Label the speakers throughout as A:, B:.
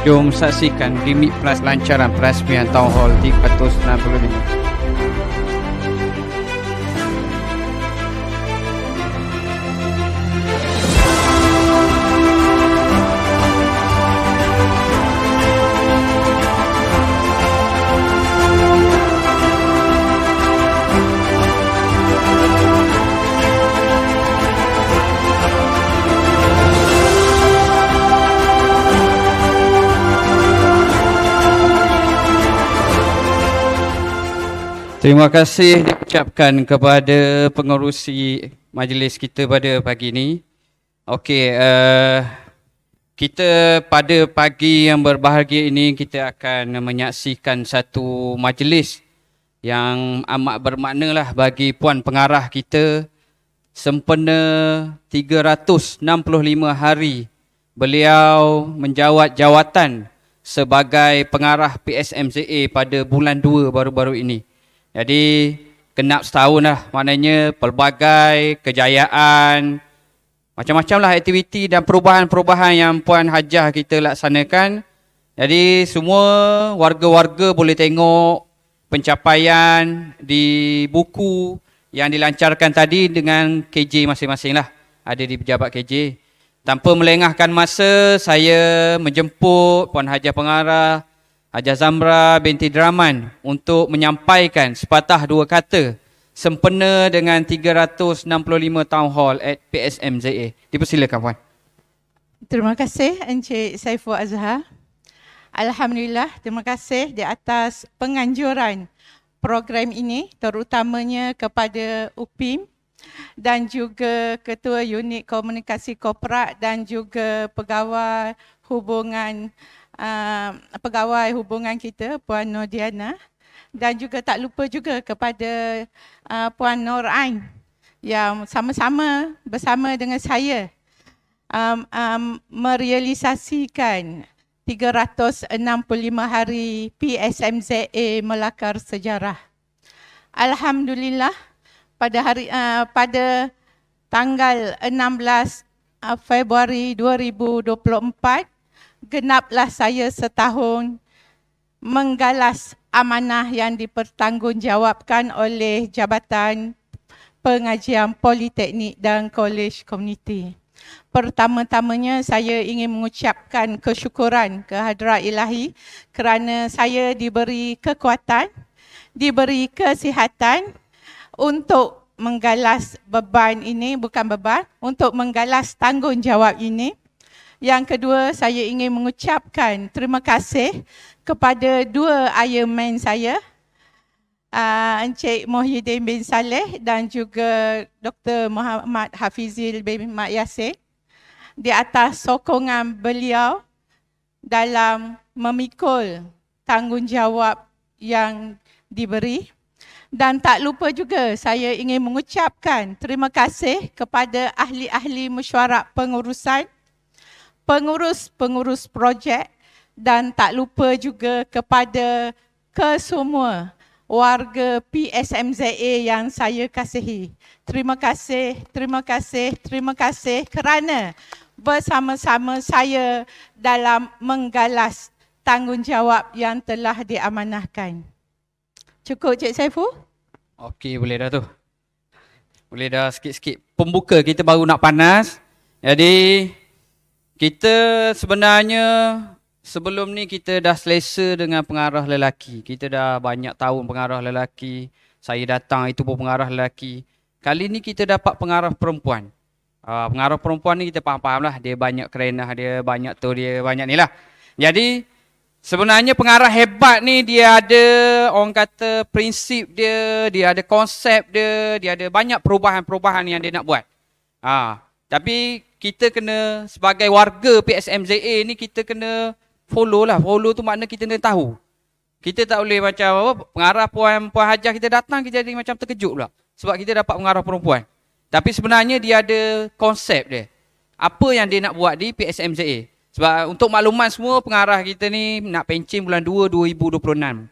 A: Jom saksikan gimmick lancaran perasmian Town Hall 365. Terima kasih diucapkan kepada pengerusi majlis kita pada pagi ini. Okey, kita pada pagi yang berbahagia ini kita akan menyaksikan satu majlis yang amat bermakna lah bagi Puan Pengarah kita. Sempena 365 hari beliau menjawat jawatan sebagai pengarah PSMZA pada bulan 2 baru-baru ini. Jadi genap setahun lah, maknanya pelbagai kejayaan, macam-macam lah aktiviti dan perubahan-perubahan yang Puan Hajah kita laksanakan. Jadi semua warga-warga boleh tengok pencapaian di buku yang dilancarkan tadi dengan KJ masing-masing lah, ada di pejabat KJ. Tanpa melengahkan masa, saya menjemput Puan Hajah Pengarah, Hajah Zamra binti Draman untuk menyampaikan sepatah dua kata sempena dengan 365 Town Hall at PSMZA. Dipersilakan Puan.
B: Terima kasih Encik Saiful Azhar. Alhamdulillah, terima kasih di atas penganjuran program ini, terutamanya kepada UPIM dan juga Ketua Unit Komunikasi Korporat dan juga pegawai hubungan kita Puan Nordiana, dan juga tak lupa juga kepada Puan Nur Ain yang sama-sama bersama dengan saya merealisasikan 365 hari PSMZA melakar sejarah. Alhamdulillah, pada tanggal 16 Februari 2024 genaplah saya setahun menggalas amanah yang dipertanggungjawabkan oleh Jabatan Pengajian Politeknik dan Kolej Komuniti. Pertama-tamanya saya ingin mengucapkan kesyukuran kehadrat Ilahi kerana saya diberi kekuatan, diberi kesihatan untuk menggalas beban ini, bukan beban, untuk menggalas tanggungjawab ini. Yang kedua, saya ingin mengucapkan terima kasih kepada dua Ironman saya, Encik Muhyiddin bin Saleh dan juga Dr. Muhammad Hafizil bin Mat Yasir, di atas sokongan beliau dalam memikul tanggungjawab yang diberi. Dan tak lupa juga saya ingin mengucapkan terima kasih kepada ahli-ahli mesyuarat pengurusan, pengurus-pengurus projek, dan tak lupa juga kepada kesemua warga PSMZA yang saya kasihi. Terima kasih, terima kasih, terima kasih kerana bersama-sama saya dalam menggalas tanggungjawab yang telah diamanahkan. Cukup Cik Saiful?
A: Okey, boleh dah tu. Boleh dah sikit-sikit. Pembuka kita baru nak panas. Jadi kita sebenarnya sebelum ni kita dah selesa dengan pengarah lelaki. Kita dah banyak tahun pengarah lelaki. Saya datang itu pun pengarah lelaki. Kali ni kita dapat pengarah perempuan. Pengarah perempuan ni kita faham-faham lah. Dia banyak kerenah, dia banyak tu, dia banyak ni lah. Jadi sebenarnya pengarah hebat ni dia ada orang kata prinsip dia, dia ada konsep dia, dia ada banyak perubahan-perubahan yang dia nak buat. Tapi kita kena sebagai warga PSMZA ni kita kena follow lah. Follow tu makna kita kena tahu. Kita tak boleh macam apa, pengarah Puan Hajah kita datang kita jadi macam terkejut pula. Sebab kita dapat pengarah perempuan. Tapi sebenarnya dia ada konsep dia. Apa yang dia nak buat di PSMZA. Sebab untuk makluman semua pengarah kita ni nak pencen bulan 2 2026.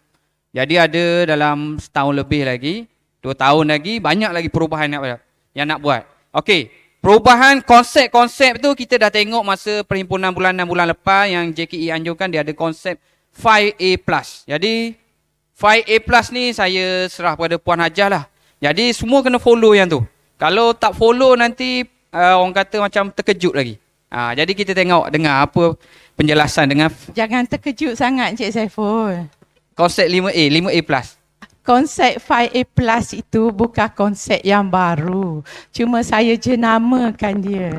A: Jadi ada dalam setahun lebih lagi, 2 tahun lagi, banyak lagi perubahan yang nak buat. Okey. perubahan konsep-konsep tu kita dah tengok masa perhimpunan bulanan bulan lepas yang JKE anjurkan dia ada konsep 5A+. Jadi 5A+ ni saya serah pada Puan Hajah lah. Jadi semua kena follow yang tu. Kalau tak follow nanti orang kata macam terkejut lagi. Jadi kita dengar apa penjelasan dengan
B: Jangan terkejut sangat Encik Saiful.
A: konsep 5A+.
B: Konsep 5A Plus itu bukan konsep yang baru. Cuma saya jenamakan dia.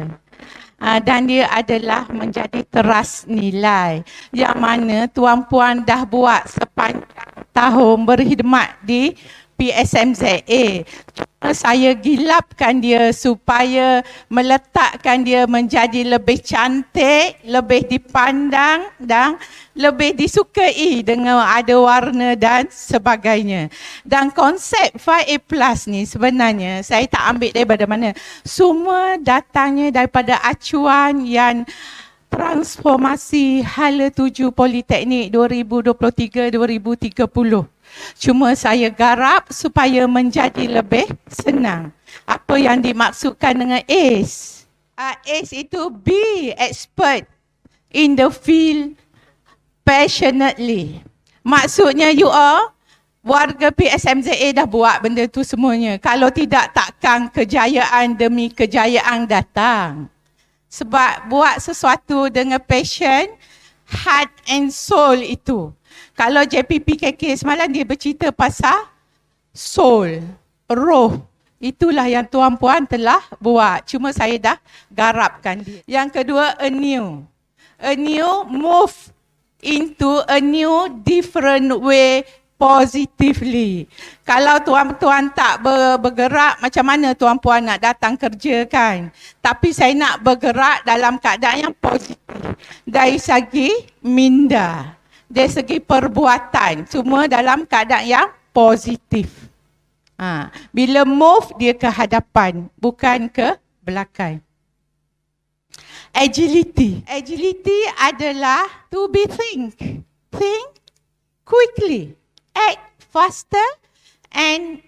B: Dan dia adalah menjadi teras nilai. Yang mana tuan-puan dah buat sepanjang tahun berkhidmat di PSMZA. Saya gilapkan dia supaya meletakkan dia menjadi lebih cantik, lebih dipandang dan lebih disukai dengan ada warna dan sebagainya. Dan konsep 5A Plus ni sebenarnya saya tak ambil daripada mana. Semua datangnya daripada acuan yang transformasi Hala 7 Politeknik 2023-2030. Cuma saya garap supaya menjadi lebih senang. Apa yang dimaksudkan dengan ACE? ACE itu be expert in the field passionately. Maksudnya you all, warga PSMZA dah buat benda tu semuanya. Kalau tidak, takkan kejayaan demi kejayaan datang. Sebab buat sesuatu dengan passion, heart and soul itu. Kalau JPPKK semalam dia bercerita pasal soul, roh. Itulah yang tuan-puan telah buat. Cuma saya dah garapkan dia. Yang kedua, a new. A new move into a new different way positively. Kalau tuan-tuan tak bergerak, macam mana tuan-puan nak datang kerja kan? Tapi saya nak bergerak dalam keadaan yang positif. Dari segi minda, dari segi perbuatan, semua dalam keadaan yang positif. Bila move, dia ke hadapan, bukan ke belakang. Agility. Agility adalah to be think quickly, act faster and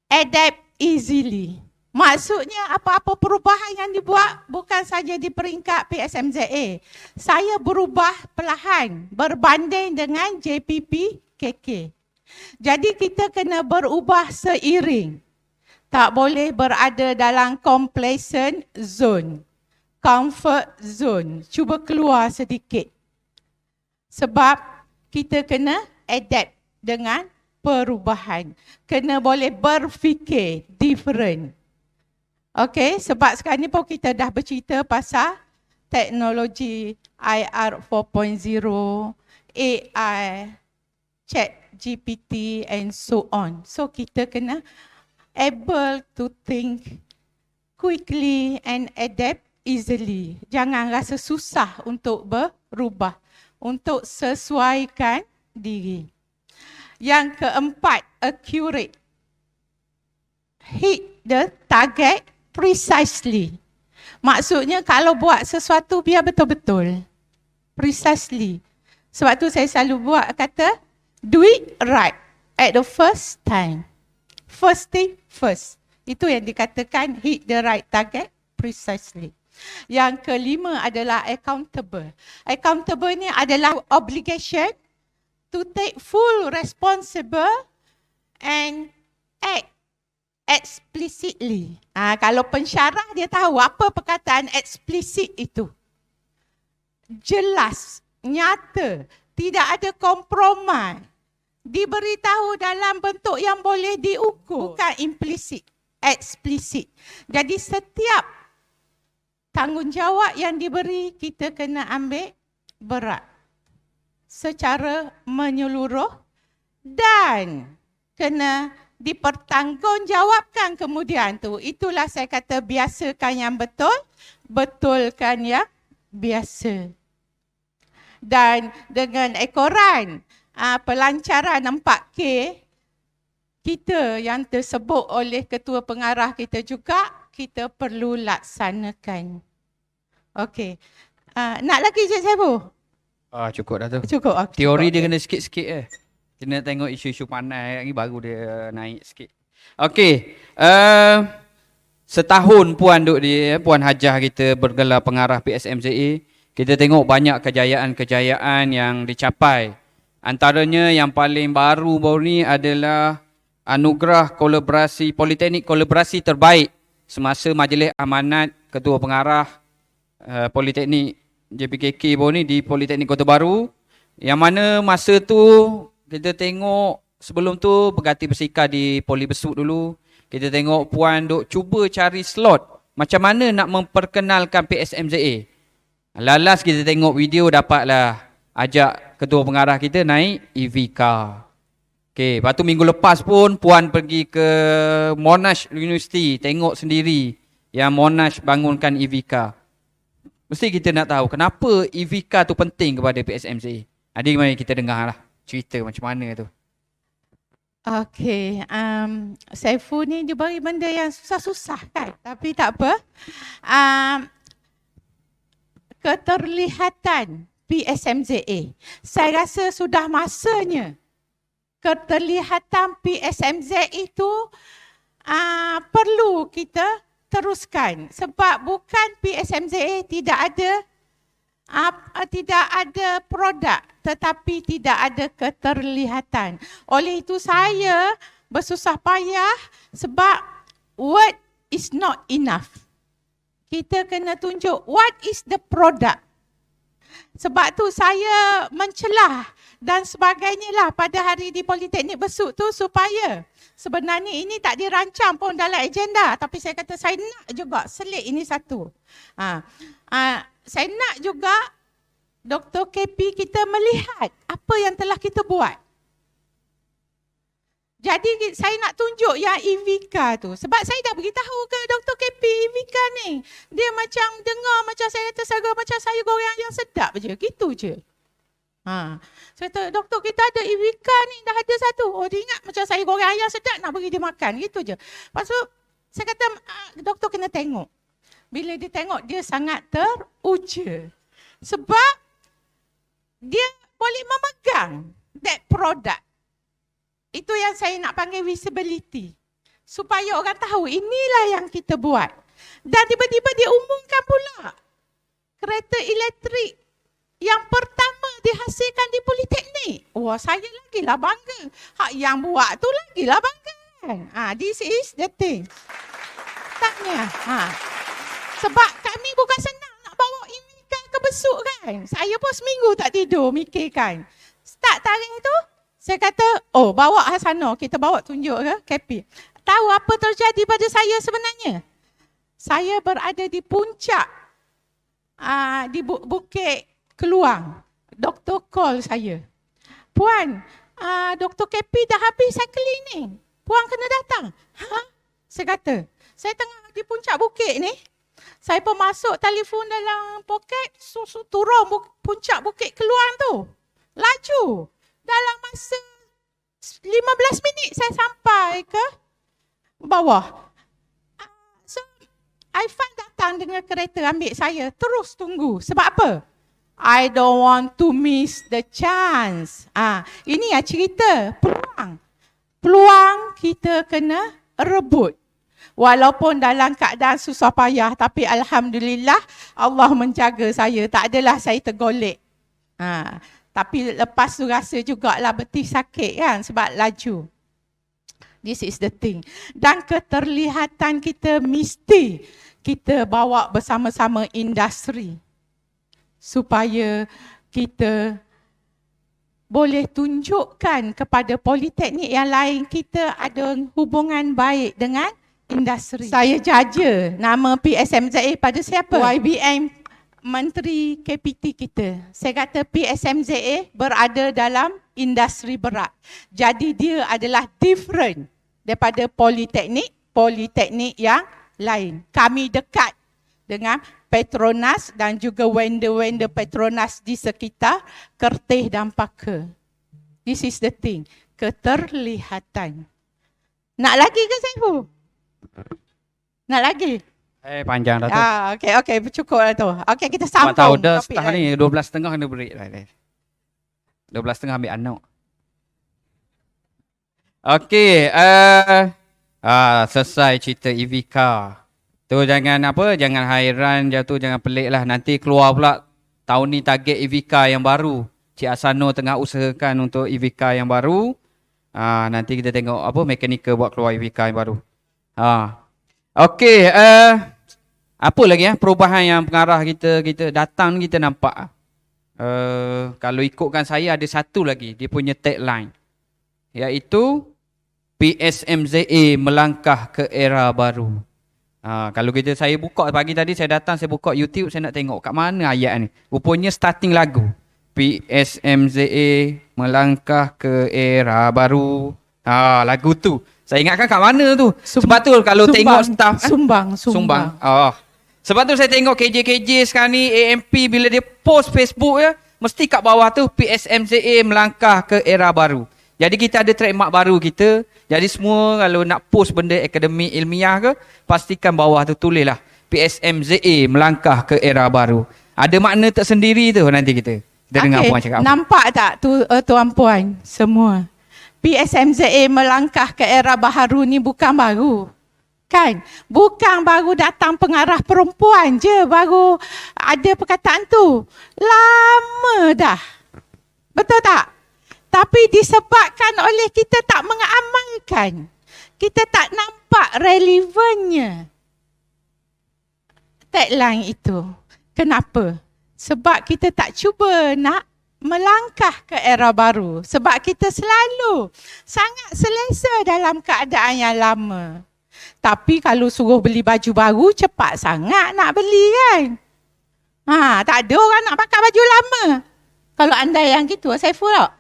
B: adapt easily. Maksudnya apa-apa perubahan yang dibuat bukan saja di peringkat PSMZA. Saya berubah perlahan berbanding dengan JPPKK. Jadi kita kena berubah seiring. Tak boleh berada dalam complacent zone, comfort zone. Cuba keluar sedikit. Sebab kita kena adapt dengan perubahan. Kena boleh berfikir different. Okey, sebab sekarang ni pun kita dah bercerita pasal teknologi IR 4.0, AI, ChatGPT and so on. So kita kena able to think quickly and adapt easily. Jangan rasa susah untuk berubah, untuk sesuaikan diri. Yang keempat, accurate. Hit the target precisely. Maksudnya kalau buat sesuatu biar betul-betul. Precisely. Sebab tu saya selalu buat kata, do it right at the first time. First thing first. Itu yang dikatakan hit the right target precisely. Yang kelima adalah accountable. Accountable ni adalah obligation to take full responsible and act explicitly. Kalau pensyarah dia tahu apa perkataan explicit itu. Jelas, nyata, tidak ada kompromi. Diberitahu dalam bentuk yang boleh diukur. Bukan implisit, explicit. Jadi setiap tanggungjawab yang diberi kita kena ambil berat. Secara menyeluruh dan kena dipertanggungjawabkan kemudian tu. Itulah saya kata biasakan yang betul, betulkan yang biasa. Dan dengan ekoran pelancaran 4K kita yang tersebut oleh ketua pengarah kita juga, kita perlu laksanakan. Okey. Nak lagi Cik Saibu?
A: Cukup dah tu.
B: Cukup. Okay,
A: Teori
B: cukup.
A: dia kena sikit-sikit Kena tengok isu-isu panas lagi baru dia naik sikit. Okey. setahun Puan duk di Puan Hajah kita bergelar pengarah PSMZA, kita tengok banyak kejayaan-kejayaan yang dicapai. Antaranya yang paling baru ni adalah anugerah kolaborasi Politeknik kolaborasi terbaik semasa Majlis Amanat Ketua Pengarah Politeknik JPKK ni di Politeknik Kota Baru, yang mana masa tu kita tengok sebelum tu berganti bersika di Poli Besut dulu. Kita tengok Puan duk cuba cari slot macam mana nak memperkenalkan PSMZA. Lalas kita tengok video dapatlah ajak ketua pengarah kita naik EV car. Okey, lepas tu minggu lepas pun Puan pergi ke Monash University tengok sendiri yang Monash bangunkan EV car. Mesti kita nak tahu kenapa EV car tu penting kepada PSMZA. Jadi mari kita dengarlah cerita macam mana tu.
B: Okey, Saiful ni dia bagi benda yang susah-susah kan. Tapi tak apa. Keterlihatan PSMZA. Saya rasa sudah masanya keterlihatan PSMZA itu perlu kita teruskan. Sebab bukan PSMZA tidak ada produk tetapi tidak ada keterlihatan. Oleh itu saya bersusah payah sebab word is not enough. Kita kena tunjuk what is the product. Sebab tu saya mencelah dan sebagainya lah pada hari di Politeknik Besut tu supaya sebenarnya ini tak dirancang pun dalam agenda, tapi saya kata saya nak juga selit ini satu. Saya nak juga Dr. KP kita melihat apa yang telah kita buat. Jadi saya nak tunjuk yang EVK tu. Sebab saya dah beritahu ke Dr. KP EVK ni. Dia macam dengar macam saya kata macam saya goreng yang sedap je. Gitu je. Saya kata, doktor kita ada EVK ni dah ada satu. Oh dia ingat macam saya goreng ayam sedap nak bagi dia makan. Gitu je. Lepas tu saya kata doktor kena tengok. Bila dia tengok dia sangat teruja. Sebab dia boleh memegang that product. Itu yang saya nak panggil visibility. Supaya orang tahu inilah yang kita buat. Dan tiba-tiba dia umumkan pula. Kereta elektrik yang pertama dihasilkan di Politeknik. Wah, saya lagilah bangga. Hak yang buat tu lagilah bangga kan. This is the thing. Tanya. Sebab kami bukan senang nak bawa ikan ke Besut kan. Saya pun seminggu tak tidur mikirkan. Start tarik tu, saya kata, oh bawa Hasano, kita bawa tunjuk ke KP. Tahu apa terjadi pada saya sebenarnya? Saya berada di puncak, di Bukit Keluang. Doktor call saya. Puan, Dr. KP dah habis cycling ni. Puan kena datang. Saya kata, saya tengah di puncak bukit ni. Saya pun masuk telefon dalam poket, turun puncak Bukit Keluang tu. Laju. Dalam masa 15 minit saya sampai ke bawah. So, Aifan datang dengan kereta ambil saya. Terus tunggu. Sebab apa? I don't want to miss the chance. Ini ya cerita peluang. Peluang kita kena rebut. Walaupun dalam keadaan susah payah, tapi alhamdulillah Allah menjaga saya. Tak adalah saya tergolek. Tapi lepas tu rasa jugalah betih sakit kan sebab laju. This is the thing. Dan keterlihatan kita mesti kita bawa bersama-sama industri. Supaya kita boleh tunjukkan kepada politeknik yang lain kita ada hubungan baik dengan industri. Saya jaja nama PSMZA pada siapa? YBM Menteri KPT kita. Saya kata PSMZA berada dalam industri berat. Jadi dia adalah different daripada politeknik yang lain. Kami dekat dengan Petronas dan juga vendor-vendor Petronas di sekitar Kertih dan Paka. This is the thing. Keterlihatan. Nak lagi ke Saiful? Nak lagi?
A: Panjang dah tu.
B: Okey, cukup dah tu. Okey, kita sambung.
A: Tahu dah setengah ni 12.30 kena break dah. 12.30 ambil anak. Okey, selesai cerita EV car. Tu jangan jangan hairan je tu, jangan pelik lah. Nanti keluar pula tahun ni target EVK yang baru. Cik Asano tengah usahakan untuk EVK yang baru. Nanti kita tengok mekanikal buat keluar EVK yang baru. Okey, apa lagi perubahan yang pengarah kita datang kita nampak. Kalau ikutkan saya ada satu lagi dia punya tagline, iaitu PSMZA melangkah ke era baru. Kalau saya buka pagi tadi, saya datang, saya buka YouTube, saya nak tengok kat mana ayat ni. Rupanya starting lagu. PSMZA melangkah ke era baru. Lagu tu. Saya ingatkan kat mana tu. Sebab tu kalau tengok staff.
B: Sumbang.
A: Sebab tu saya tengok KJ sekarang ni, AMP bila dia post Facebook mesti kat bawah tu PSMZA melangkah ke era baru. Jadi kita ada trademark baru kita. Jadi semua kalau nak post benda akademik ilmiah ke, pastikan bawah tu tulislah PSMZA melangkah ke era baru. Ada makna tersendiri tu nanti kita dengar puan cakap apa.
B: Nampak tak tu tuan puan semua? PSMZA melangkah ke era baharu ni bukan baru. Kan? Bukan baru datang pengarah perempuan je baru ada perkataan tu. Lama dah. Betul tak? Tapi disebabkan oleh kita tak mengamalkan. Kita tak nampak relevannya tagline itu. Kenapa? Sebab kita tak cuba nak melangkah ke era baru. Sebab kita selalu sangat selesa dalam keadaan yang lama. Tapi kalau suruh beli baju baru, cepat sangat nak beli kan. Tak ada orang nak pakai baju lama. Kalau anda yang gitu, saya tak?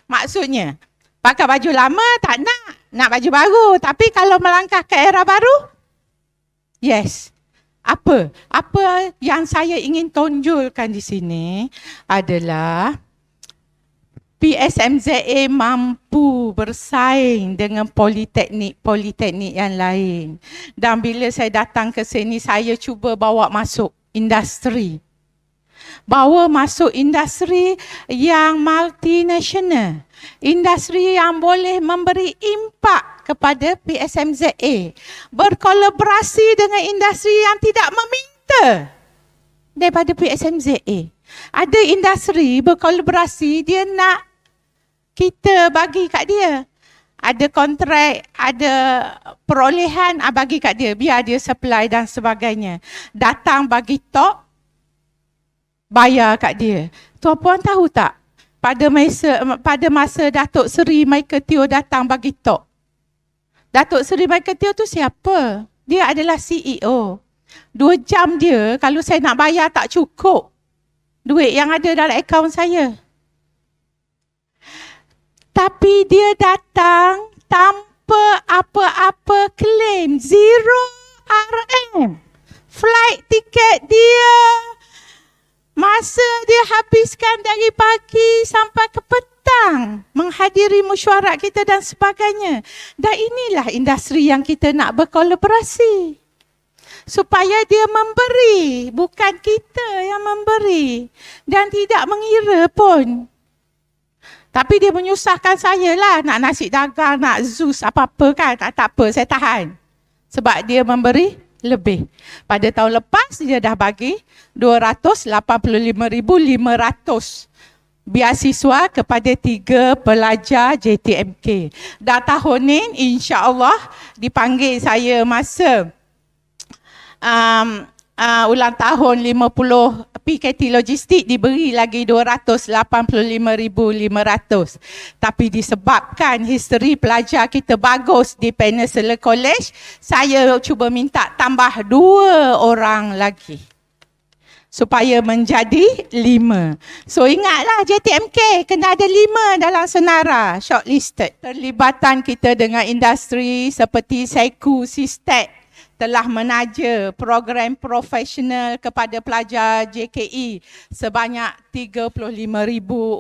B: Maksudnya, pakai baju lama tak nak baju baru. Tapi kalau melangkah ke era baru, yes. Apa yang saya ingin tonjolkan di sini adalah PSMZA mampu bersaing dengan politeknik yang lain. Dan bila saya datang ke sini, saya cuba bawa masuk industri. Bawa masuk industri yang multinational. Industri yang boleh memberi impak kepada PSMZA. Berkolaborasi dengan industri yang tidak meminta daripada PSMZA. Ada industri berkolaborasi, dia nak kita bagi kat dia. Ada kontrak, ada perolehan, bagi kat dia. Biar dia supply dan sebagainya. Datang bagi tok, bayar kat dia. Tuan-puan tahu tak? Pada masa Datuk Seri Michael Teo datang bagi tok. Datuk Seri Michael Teo tu siapa? Dia adalah CEO. 2 jam dia, kalau saya nak bayar tak cukup duit yang ada dalam akaun saya. Tapi dia datang tanpa apa-apa claim. 0 RM. Flight tiket dia, masa dia habiskan dari pagi sampai ke petang menghadiri mesyuarat kita dan sebagainya. Dan inilah industri yang kita nak berkolaborasi. Supaya dia memberi, bukan kita yang memberi. Dan tidak mengira pun. Tapi dia menyusahkan saya lah, nak nasi dagang, nak Zeus apa-apa kan. Tak apa, saya tahan. Sebab dia memberi lebih. Pada tahun lepas dia dah bagi 285,500 beasiswa kepada 3 pelajar JTMK. Dan tahun ni insya-Allah dipanggil saya masa ulang tahun 50 PKT Logistik, diberi lagi 285,500. Tapi disebabkan history pelajar kita bagus di Peninsula College, saya cuba minta tambah 2 orang lagi supaya menjadi 5. So ingatlah JTMK kena ada 5 dalam senara shortlisted. Terlibatan kita dengan industri seperti Seku, Sistek telah menaja program profesional kepada pelajar JKE sebanyak 35,000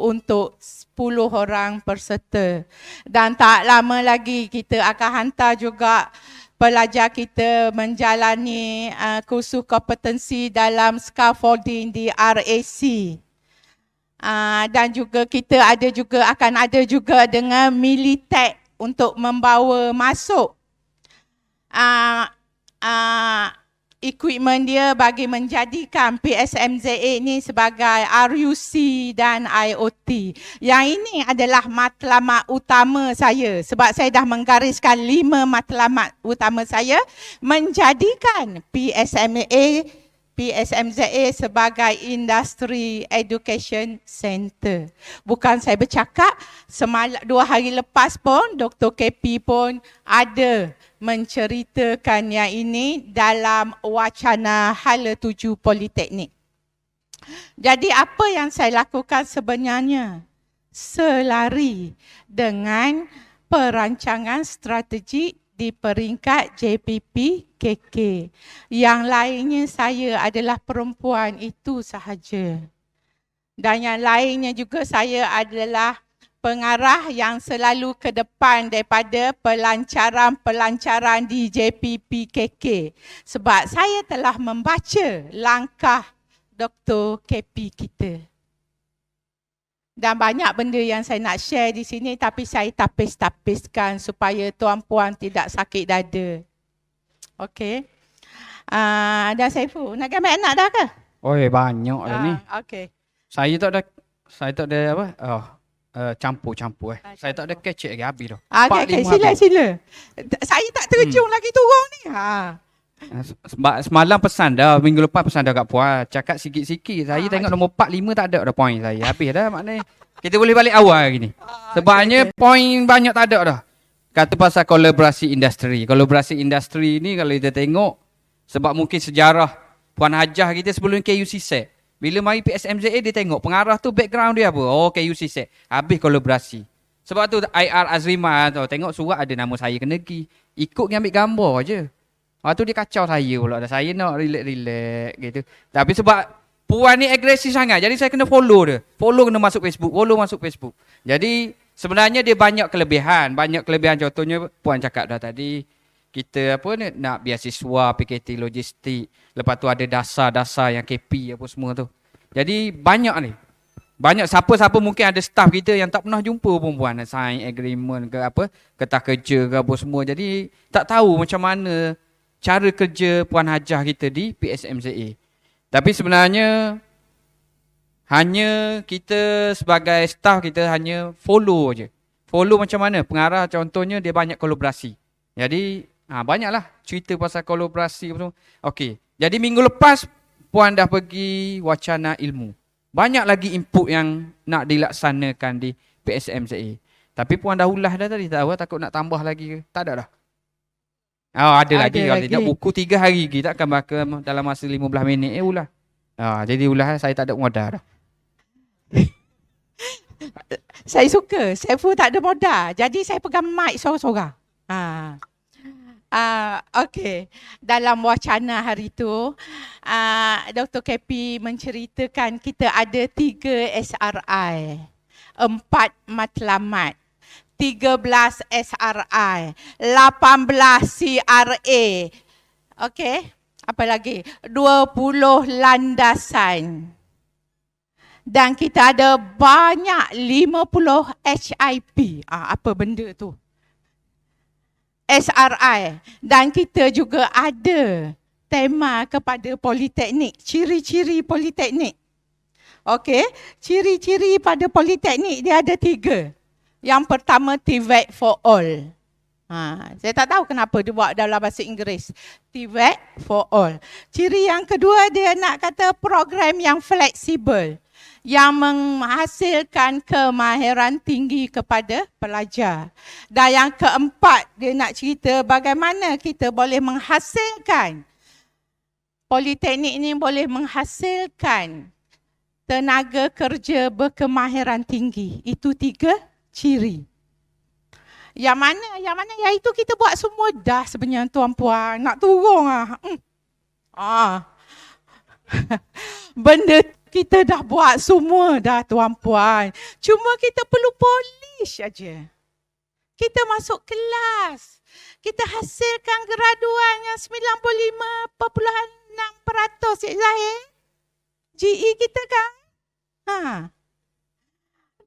B: untuk 10 orang peserta. Dan tak lama lagi kita akan hantar juga pelajar kita menjalani kursus kompetensi dalam scaffolding di RAC. Dan juga kita akan ada juga dengan Militech untuk membawa masuk equipment dia bagi menjadikan PSMZA ni sebagai RUC dan IoT. Yang ini adalah matlamat utama saya sebab saya dah menggariskan 5 matlamat utama saya menjadikan PSMZA sebagai Industry Education Center. Bukan saya bercakap, 2 hari lepas pun Dr. KP pun ada menceritakan yang ini dalam wacana Hala 7 Politeknik. Jadi apa yang saya lakukan sebenarnya? Selari dengan perancangan strategi di peringkat JPP KK. Yang lainnya saya adalah perempuan, itu sahaja. Dan yang lainnya juga saya adalah pengarah yang selalu ke depan daripada pelancaran-pelancaran di JPP KK. Sebab saya telah membaca langkah Dr. KP kita. Dan banyak benda yang saya nak share di sini tapi saya tapis-tapiskan supaya tuan-puan tidak sakit dada. Okey. Dan Saiful, nak gambar anak dah ke?
A: Oi, banyak dah ni.
B: Okey.
A: Saya tak ada apa? Campur-campur. Saya tak ada kecek lagi, habis dah.
B: Okey, sila. Saya tak terjun lagi turun ni.
A: Semalam pesan dah, minggu lepas pesan dah kat puan. Cakap sikit-sikit. Saya tengok nombor 4, 5 tak ada dah poin saya. Habis dah maknanya. Kita boleh balik awal lagi ni. Sebabnya poin banyak tak ada dah. Kata pasal kolaborasi industri. Kolaborasi industri ni kalau kita tengok, sebab mungkin sejarah Puan Hajah kita sebelum KUCSET. Bila mari PSMZA dia tengok pengarah tu background dia apa. Oh KUCSET. Habis kolaborasi. Sebab tu IR Azrimah tu tengok surat ada nama saya kena pergi. Ikut ambil gambar je. Lepas tu dia kacau saya pula. Saya nak relax gitu. Tapi sebab Puan ni agresif sangat. Jadi saya kena follow dia. Follow kena masuk Facebook. Jadi sebenarnya dia banyak kelebihan. Contohnya Puan cakap dah tadi. Kita nak beasiswa, PKT logistik. Lepas tu ada dasar-dasar yang KP apa semua tu. Jadi banyak ni. Banyak siapa-siapa mungkin ada staff kita yang tak pernah jumpa perempuan. Sign agreement ke apa. Ketah kerja ke apa semua. Jadi tak tahu macam mana cara kerja Puan Hajah kita di PSMZA. Tapi sebenarnya hanya kita sebagai staff kita hanya follow je. Follow macam mana? Pengarah contohnya dia banyak kolaborasi. Jadi banyaklah cerita pasal kolaborasi. Okey. Jadi minggu lepas Puan dah pergi wacana ilmu. Banyak lagi input yang nak dilaksanakan di PSMZA. Tapi Puan dah ulas dah tadi. Takut nak tambah lagi ke? Tak ada dah. Ada lagi. Kalau tidak buku 3 hari lagi. Takkan bakal dalam masa 15 minit ulah. Jadi ulah saya tak ada modal dah.
B: Saya suka. Saiful tak ada modal. Jadi saya pegang mic sorang-sorang. Okey. Dalam wacana hari tu, Dr. KP menceritakan kita ada 3 SRI, 4 matlamat, 13 SRI, 18 CRA. Okey. Apa lagi? 20 landasan. Dan kita ada banyak 50 HIP. Apa benda tu? SRI. Dan kita juga ada tema kepada Politeknik. Ciri-ciri Politeknik. Okey. Ciri-ciri pada Politeknik dia ada 3. Yang pertama TVET for all. Saya tak tahu kenapa dia buat dalam bahasa Inggeris. TVET for all. Ciri yang kedua dia nak kata program yang fleksibel. Yang menghasilkan kemahiran tinggi kepada pelajar. Dan yang keempat dia nak cerita bagaimana kita boleh menghasilkan. Politeknik ini boleh menghasilkan tenaga kerja berkemahiran tinggi. Itu 3 ciri. Yang mana yang itu kita buat semua dah sebenarnya tuan-puan. Nak turun Benda kita dah buat semua dah tuan-puan. Cuma kita perlu polish aja. Kita masuk kelas. Kita hasilkan graduan yang 95.6% Cik Zahir. GE kita kan.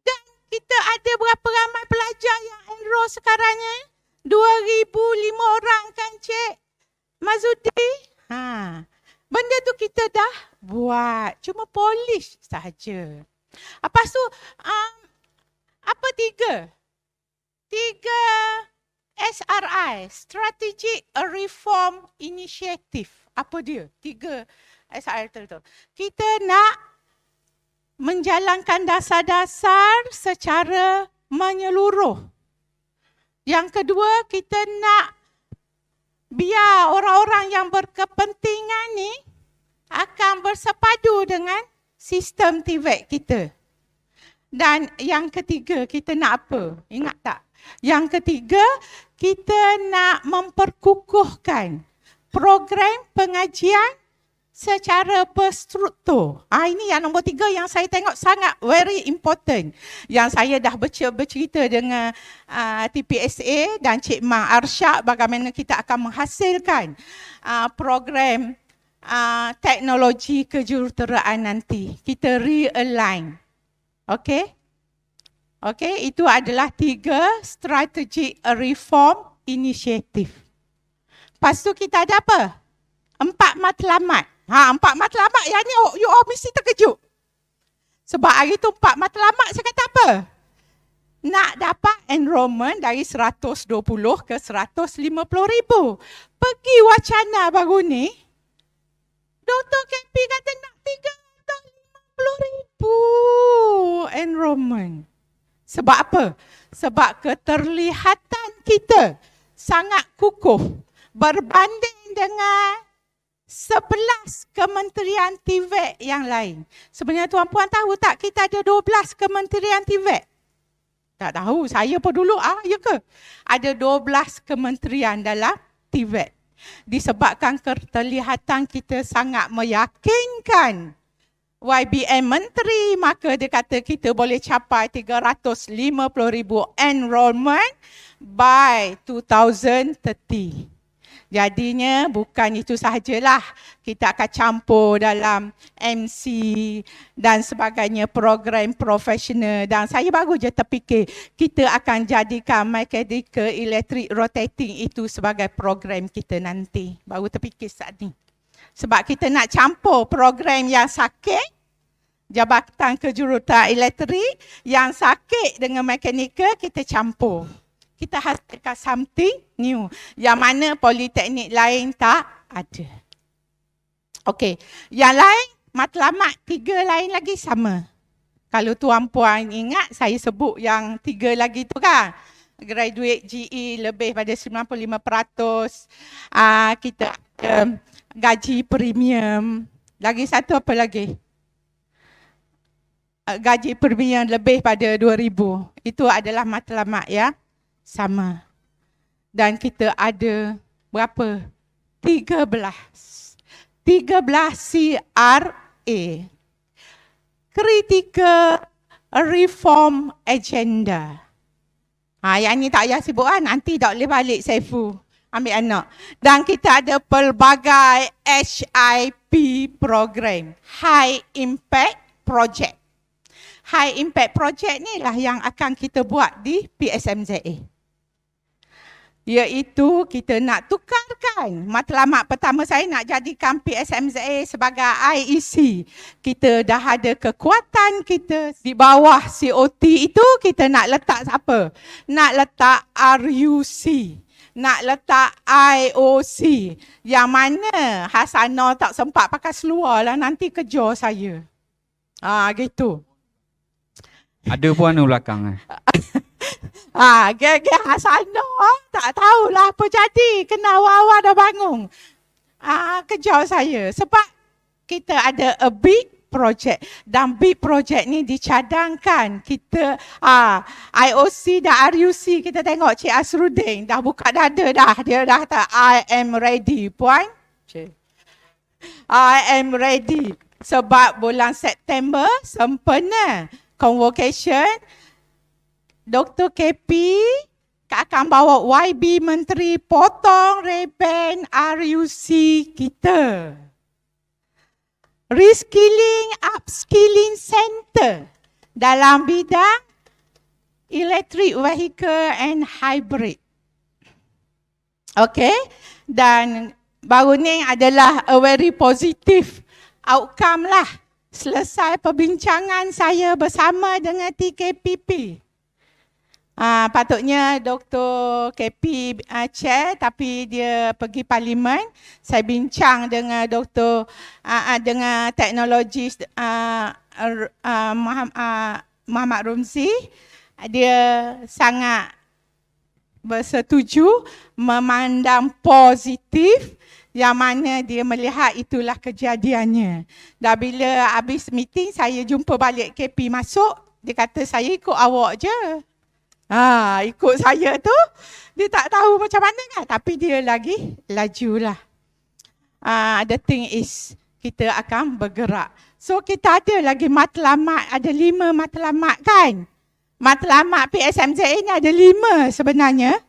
B: Dan kita ada berapa ramai pelajar yang enroll sekarang ni? 2,005 orang kan Cik? Mazudi? Benda tu kita dah buat. Cuma polish saja. Lepas tu, apa tiga? Tiga SRI, Strategic Reform Initiative. Apa dia? Tiga SRI tu. Kita nak menjalankan dasar-dasar secara menyeluruh. Yang kedua, kita nak biar orang-orang yang berkepentingan ni akan bersepadu dengan sistem TVET kita. Dan yang ketiga, kita nak apa? Ingat tak? Yang ketiga, kita nak memperkukuhkan program pengajian secara berstruktur. Ini yang nombor 3 yang saya tengok sangat very important. Yang saya dah bercerita dengan TPSA dan Cik Mak Arsyad bagaimana kita akan menghasilkan program teknologi kejuruteraan nanti. Kita realign. Okey? Okey, itu adalah 3 strategic reform initiative. Lepas tu kita ada apa? 4 matlamat. 4 matlamat yang ni you all mesti terkejut. Sebab hari tu 4 matlamat saya kata apa? Nak dapat enrollment dari 120 ke 150,000. Pergi wacana baru ni, Dr. KP kata nak 350,000 enrollment. Sebab apa? Sebab keterlihatan kita sangat kukuh berbanding dengan 11 kementerian TVET yang lain. Sebenarnya tuan-puan tahu tak kita ada 12 kementerian TVET? Tak tahu, saya pun dulu, ya ke? Ada 12 kementerian dalam TVET. Disebabkan keterlihatan kita sangat meyakinkan YBN Menteri, maka dia kata kita boleh capai 350,000 enrollment by 2030. Jadinya bukan itu sahajalah, kita akan campur dalam MC dan sebagainya, program profesional. Dan saya baru je terfikir kita akan jadikan mechanical electric rotating itu sebagai program kita nanti. Baru terfikir saat ni. Sebab kita nak campur program yang sakit, Jabatan Kejuruteraan Elektrik, yang sakit dengan mekanikal kita campur. Kita hasilkan something new yang mana politeknik lain tak ada. Okey, yang lain, matlamat 3 lain lagi sama. Kalau tuan-puan ingat, saya sebut yang 3 lagi tu kan. Graduate GE lebih pada 95%. Kita gaji premium. Lagi satu apa lagi? Gaji premium lebih pada 2,000. Itu adalah matlamat ya. Sama. Dan kita ada berapa? 13 CRA. Critical Reform Agenda. Yang ni tak payah sebut kan. Nanti tak boleh balik Saifu. Ambil anak. Dan kita ada pelbagai HIP program. High Impact Project. High Impact Project ni lah yang akan kita buat di PSMZA. Iaitu kita nak tukarkan. Matlamat pertama saya nak jadikan PSMZA sebagai IEC. Kita dah ada kekuatan kita di bawah COT itu, kita nak letak apa? Nak letak RUC. Nak letak IOC. Yang mana Hasanah tak sempat pakai seluar lah, nanti kejar saya. Gitu.
A: Ada pun anu belakang.
B: Geng-geng Hasanah tak tahulah apa jadi. Kena awal-awal dah bangun. Kejar saya. Sebab kita ada a big project. Dan big project ni dicadangkan. Kita IOC dan RUC, kita tengok Cik Asruddin dah buka dada dah. Dia dah kata I am ready. Puan? I am ready. Sebab bulan September sempena convocation, Dr. KP akan bawa YB Menteri potong reben RUC kita. Reskilling Upskilling Center dalam bidang electric vehicle and hybrid. Okay, dan baru ni adalah a very positive outcome lah. Selesai perbincangan saya bersama dengan TKPP. Patutnya Dr. KP chair tapi dia pergi parlimen. Saya bincang dengan dengan teknologis Muhammad Rumzi. Dia sangat bersetuju, memandang positif yang mana dia melihat itulah kejadiannya. Dah bila habis meeting, saya jumpa balik KP masuk, dia kata saya ikut awak je. Ikut saya tu, dia tak tahu macam mana kan, tapi dia lagi lajulah. The thing is, kita akan bergerak. So kita ada lagi matlamat, ada 5 matlamat kan. Matlamat PSMZA ni ada 5 sebenarnya.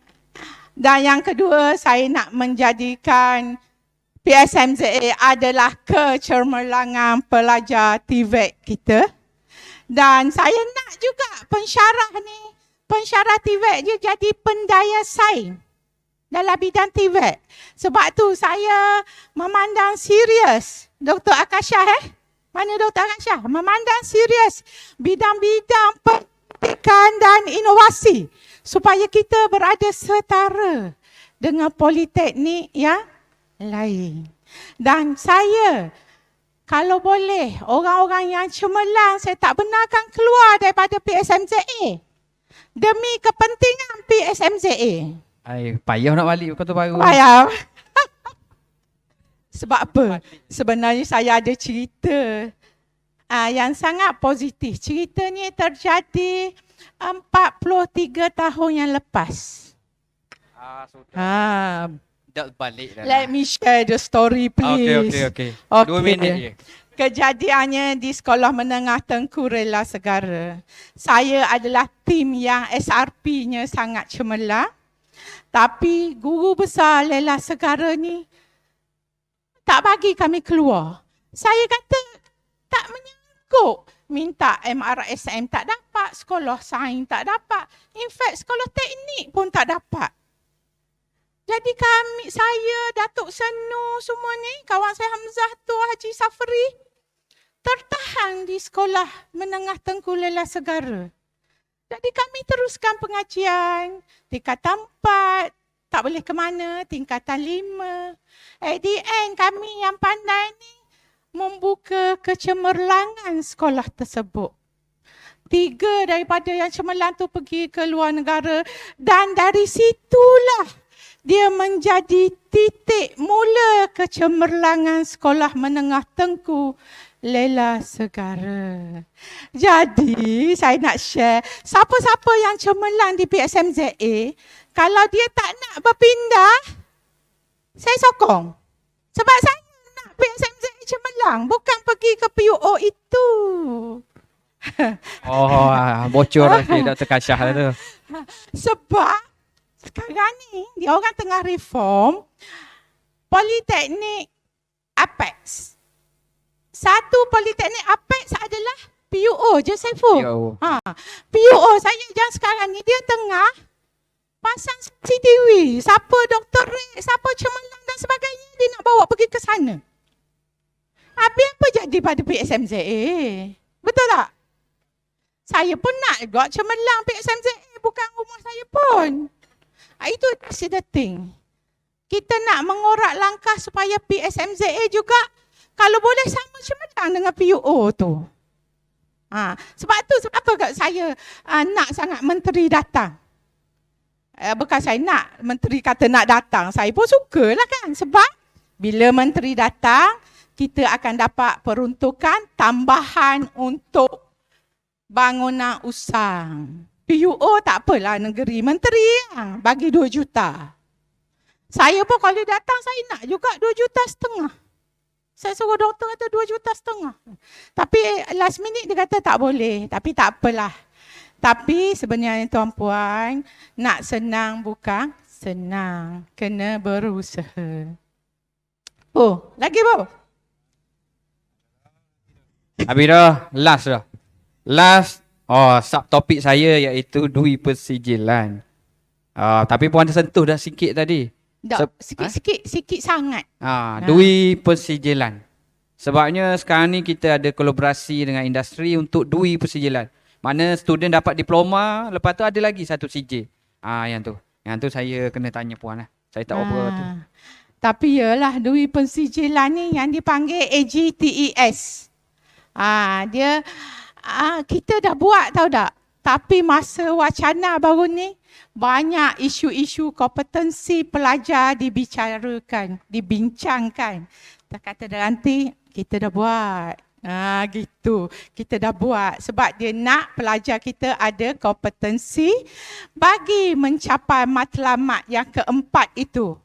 B: Dan yang kedua, saya nak menjadikan PSMZA adalah kecemerlangan pelajar TVET kita. Dan saya nak juga pensyarah TVET dia jadi pendaya saing dalam bidang TVET. Sebab tu saya memandang serius Dr. Akasha Mana Dr. Akasha? Memandang serius bidang-bidang pendidikan dan inovasi supaya kita berada setara dengan politeknik yang lain. Dan saya, kalau boleh, orang-orang yang cemerlang saya tak benarkan keluar daripada PSMZA demi kepentingan PSMZA.
A: Payah nak balik kota baru.
B: Payah. Sebab apa? Sebenarnya saya ada cerita yang sangat positif. Cerita ni terjadi 43 tahun yang lepas.
A: Balik dah.
B: Let me share the story please.
A: Okay. 2 minit je.
B: Kejadiannya di Sekolah Menengah Tengku Rela Segara. Saya adalah tim yang SRP-nya sangat cemerlang. Tapi guru besar Lela Segara ni tak bagi kami keluar. Saya kata tak menyangkut. Minta MRSM tak dapat, sekolah sains tak dapat. In fact, sekolah teknik pun tak dapat. Jadi saya, Datuk Senu semua ni, kawan saya Hamzah tu, Haji Safri, tertahan di Sekolah Menengah Tengku Lela Segara. Jadi kami teruskan pengajian, tingkatan 4, tak boleh ke mana, tingkatan 5. At the end, kami yang pandai ni membuka kecemerlangan sekolah tersebut. 3 daripada yang cemerlang tu pergi ke luar negara dan dari situlah dia menjadi titik mula kecemerlangan Sekolah Menengah Tengku Lela Segara. Jadi saya nak share, siapa-siapa yang cemerlang di PSMZA, kalau dia tak nak berpindah, saya sokong. Sebab saya nak PSMZA cemerlang, bukan pergi ke PUO itu.
A: Bocor sikit Dr. Kashah tu.
B: Sebab sekarang ni dia orang tengah reform Politeknik Apex. Satu Politeknik Apex adalah PUO je Saiful. PUO saya yang sekarang ni dia tengah pasang CCTV. Siapa doktorate, siapa cemerlang dan sebagainya, dia nak bawa pergi ke sana. Habis apa jadi pada PSMZA? Betul tak? Saya pun nak juga cemerlang PSMZA, bukan rumah saya pun. Itu the thing. Kita nak mengorak langkah supaya PSMZA juga kalau boleh sama cemerlang dengan PUO tu. Sebab tu sebab saya nak sangat menteri datang. Bukan saya nak, menteri kata nak datang. Saya pun sukalah kan. Sebab bila menteri datang, kita akan dapat peruntukan tambahan untuk bangunan usang. PUO tak apalah negeri, menteri bagi 2 juta. Saya pun kalau datang saya nak juga 2,5 juta. Saya suruh doktor kata 2,5 juta. Tapi last minute dia kata tak boleh. Tapi tak apalah. Tapi sebenarnya tuan-puan, nak senang bukan senang. Kena berusaha. Lagi bu?
A: Habis dah, last dah. Last, subtopik saya iaitu dui persijilan. Tapi pun ada sentuh dah sikit tadi.
B: Tak, sikit sangat.
A: Dui persijilan. Sebabnya sekarang ni kita ada kolaborasi dengan industri untuk dui persijilan. Mana student dapat diploma, lepas tu ada lagi satu CJ. Yang tu. Yang tu saya kena tanya puan lah. Saya tak apa tu.
B: Tapi yalah, dui persijilan ni yang dipanggil AGTES. Dia kita dah buat tahu tak? Tapi masa wacana baru ni banyak isu-isu kompetensi pelajar dibincangkan. Tak kata nanti kita dah buat. Gitu. Kita dah buat sebab dia nak pelajar kita ada kompetensi bagi mencapai matlamat yang keempat itu.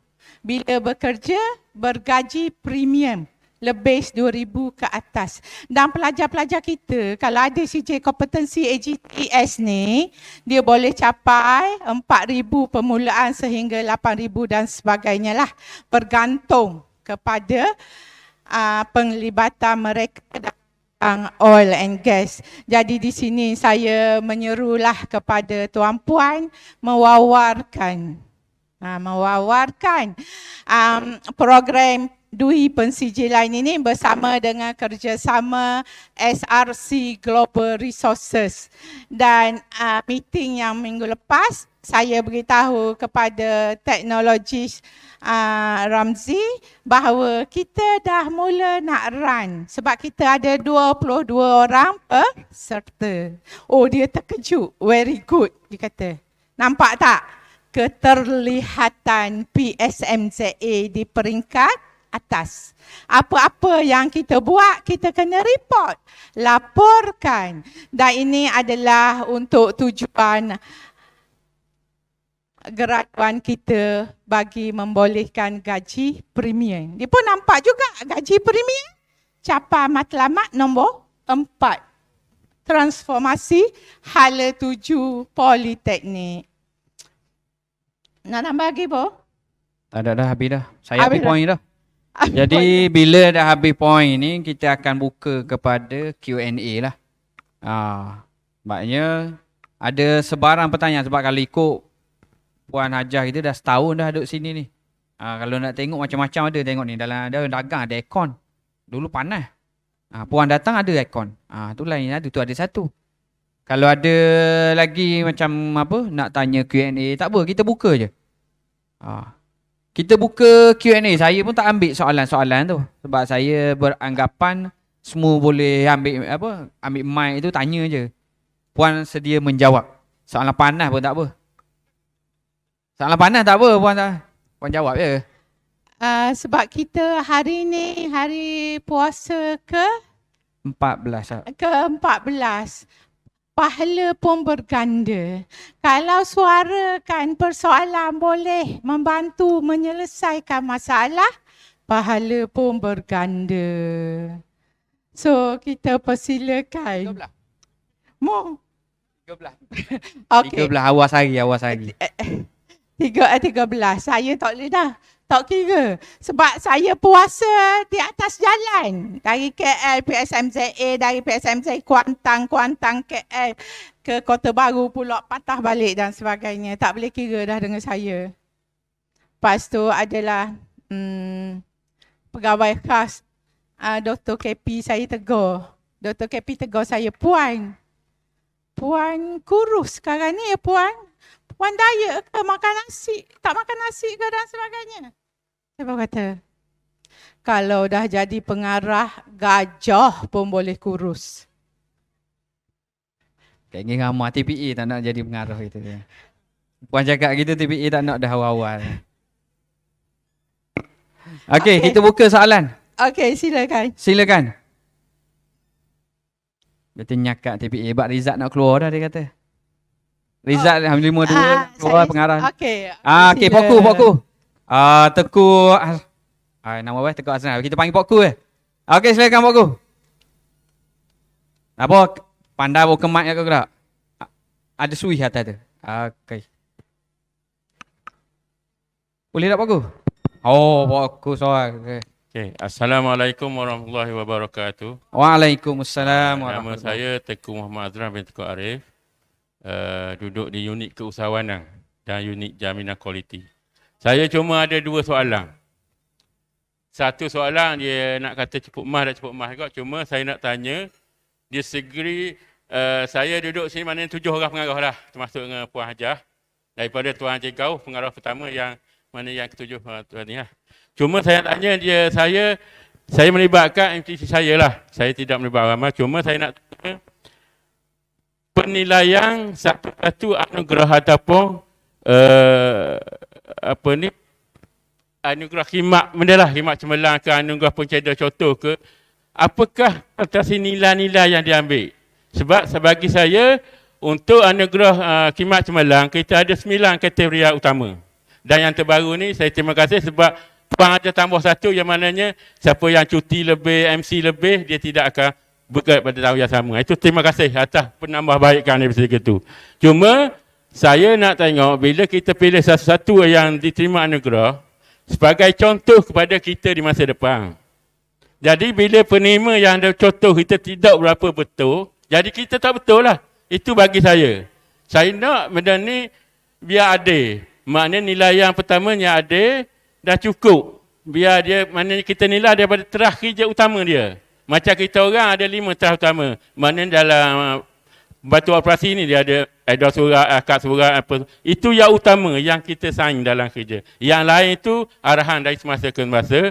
B: Bila bekerja bergaji premium lebih 2,000 ke atas. Dan pelajar-pelajar kita kalau ada CJ kompetensi AGTES ni, dia boleh capai 4,000 permulaan sehingga 8,000 dan sebagainya lah. Bergantung kepada penglibatan mereka dalam oil and gas. Jadi di sini saya menyerulah kepada tuan-puan mewawarkan program dui pensijilan ini bersama dengan kerjasama SRC Global Resources. Dan meeting yang minggu lepas saya beritahu kepada teknologis Ramzi bahawa kita dah mula nak run sebab kita ada 22 orang peserta. Oh, dia terkejut. Very good, dia kata. Nampak tak keterlihatan PSMZA di peringkat atas. Apa-apa yang kita buat, kita kena report, laporkan. Dan ini adalah untuk tujuan graduan kita bagi membolehkan gaji premium. Dia pun nampak juga gaji premium capai matlamat nombor 4. Transformasi Hala 7 Politeknik. Nak tambah lagi, Bo?
A: Tak ada dah, habis dah. Saya habis point dah.
B: Habis
A: Jadi
B: point.
A: bila dah habis point ni, kita akan buka kepada Q&A lah. Maknanya ada sebarang pertanyaan sebab kalau ikut Puan Hajah kita dah setahun dah duduk sini ni. Kalau nak tengok macam-macam ada, tengok ni dalam dagang ada aircon. Dulu panas. Puan datang ada aircon. Tu lain ada, tu ada satu. Kalau ada lagi macam apa nak tanya Q&A, tak apa, kita buka je. Kita buka Q&A. Saya pun tak ambil soalan-soalan tu sebab saya beranggapan semua boleh ambil mic tu, tanya je. Puan sedia menjawab. Soalan panas pun tak apa. Soalan panas tak apa, Puan jawab je.
B: Sebab kita hari ni hari puasa
A: ke-14.
B: ke-14. Pahala pun berganda. Kalau suarakan persoalan boleh membantu menyelesaikan masalah, pahala pun berganda. So, kita persilakan.
A: 13.
B: 13. Okey.
A: 13 awas hari.
B: 13. Saya tak boleh dah. Tak kira. Sebab saya puasa di atas jalan. Dari KL, PSMZA, dari PSMZA, Kuantan KL ke Kota Baru pula patah balik dan sebagainya. Tak boleh kira dah dengan saya. Lepas tu adalah pegawai khas Dr. KP saya tegur. Dr. KP tegur saya, Puan kurus sekarang ni ya Puan. Puan diet ke, makan nasi, tak makan nasi ke dan sebagainya. Saya pun kata, kalau dah jadi pengarah, gajah pun boleh kurus.
A: Kayaknya ramah TPA tak nak jadi pengarah itu. Puan cakap gitu, TPA tak nak dah awal-awal. Okey, kita buka soalan.
B: Okey, silakan.
A: Dia ternyakak TPA. Sebab Rizat nak keluar dah, dia kata. Rizat 52 keluar pengarah.
B: Okey.
A: Okey, Pokku. Teku nama apa? Teku Azlan. Kita panggil Pokku je. Okey, silakan Pokku. Apa? Pandai bawa kemat ke tak? Ada suih atas tu. Okey. Boleh tak Pokku? Oh, Pokku soal.
C: Okay. Assalamualaikum warahmatullahi wabarakatuh.
A: Waalaikumsalam
C: Nama
A: warahmatullahi.
C: saya Teku Muhammad Azlan bin Teku Arif. Duduk di unit keusahawanan dan unit jaminan kualiti. Saya cuma ada 2 soalan. Satu soalan dia nak kata cukup mas dan cukup mas juga. Cuma saya nak tanya, dia segeri saya duduk sini maknanya 7 orang pengarah lah. Termasuk dengan Puan Hajah. Daripada Tuan Haji Gauh, pengarah pertama yang mana yang ketujuh Tuan ni lah. Cuma saya tanya dia, saya melibatkan MTC saya lah. Saya tidak melibatkan ramai. Cuma saya nak tanya, penilaian satu-satu anugerah ataupun anugerah khidmat benda lah, khidmat cemerlang ke, anugerah pencedera contoh ke, apakah atas nilai-nilai yang diambil? Sebab bagi saya, untuk anugerah khidmat cemerlang, kita ada 9 kategoria utama. Dan yang terbaru ni, saya terima kasih sebab Puan ada tambah satu yang maknanya siapa yang cuti lebih, MC lebih, dia tidak akan bergerak pada tahun yang sama. Itu terima kasih atas penambahbaikan daripada itu. Cuma, saya nak tengok bila kita pilih satu-satu yang diterima anugerah, sebagai contoh kepada kita di masa depan. Jadi bila penerima yang ada contoh kita tidak berapa betul, jadi kita tak betul lah. Itu bagi saya. Saya nak benda ni biar adil. Maknanya nilai yang pertamanya adil dah cukup. Biar dia, maknanya kita nilai daripada terah kerja utama dia. Macam kita orang ada 5 terah utama. Maknanya dalam batu operasi ni dia ada edar surat, akad surat, apa. Itu yang utama yang kita saing dalam kerja. Yang lain itu arahan dari semasa ke masa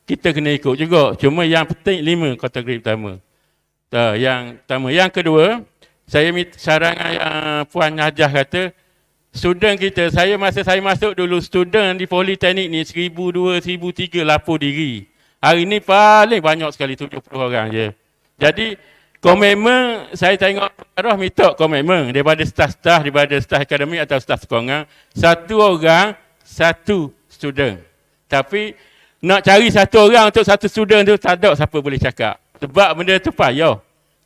C: kita kena ikut juga. Cuma yang penting 5 kategori utama. Yang pertama. Yang kedua, saya sarangan yang Puan Hajah kata, student kita, masa saya masuk dulu, student di Politeknik ni 1,000, 2,000, 1,003 lapor diri. Hari ni paling banyak sekali, 70 orang je. Jadi, komitmen, saya tengok arah minta komitmen daripada staf-staf, daripada staf akademik atau staf sekolah. 1 orang, 1 student. Tapi, nak cari 1 orang untuk 1 student tu, tak ada siapa boleh cakap. Sebab benda tu payah.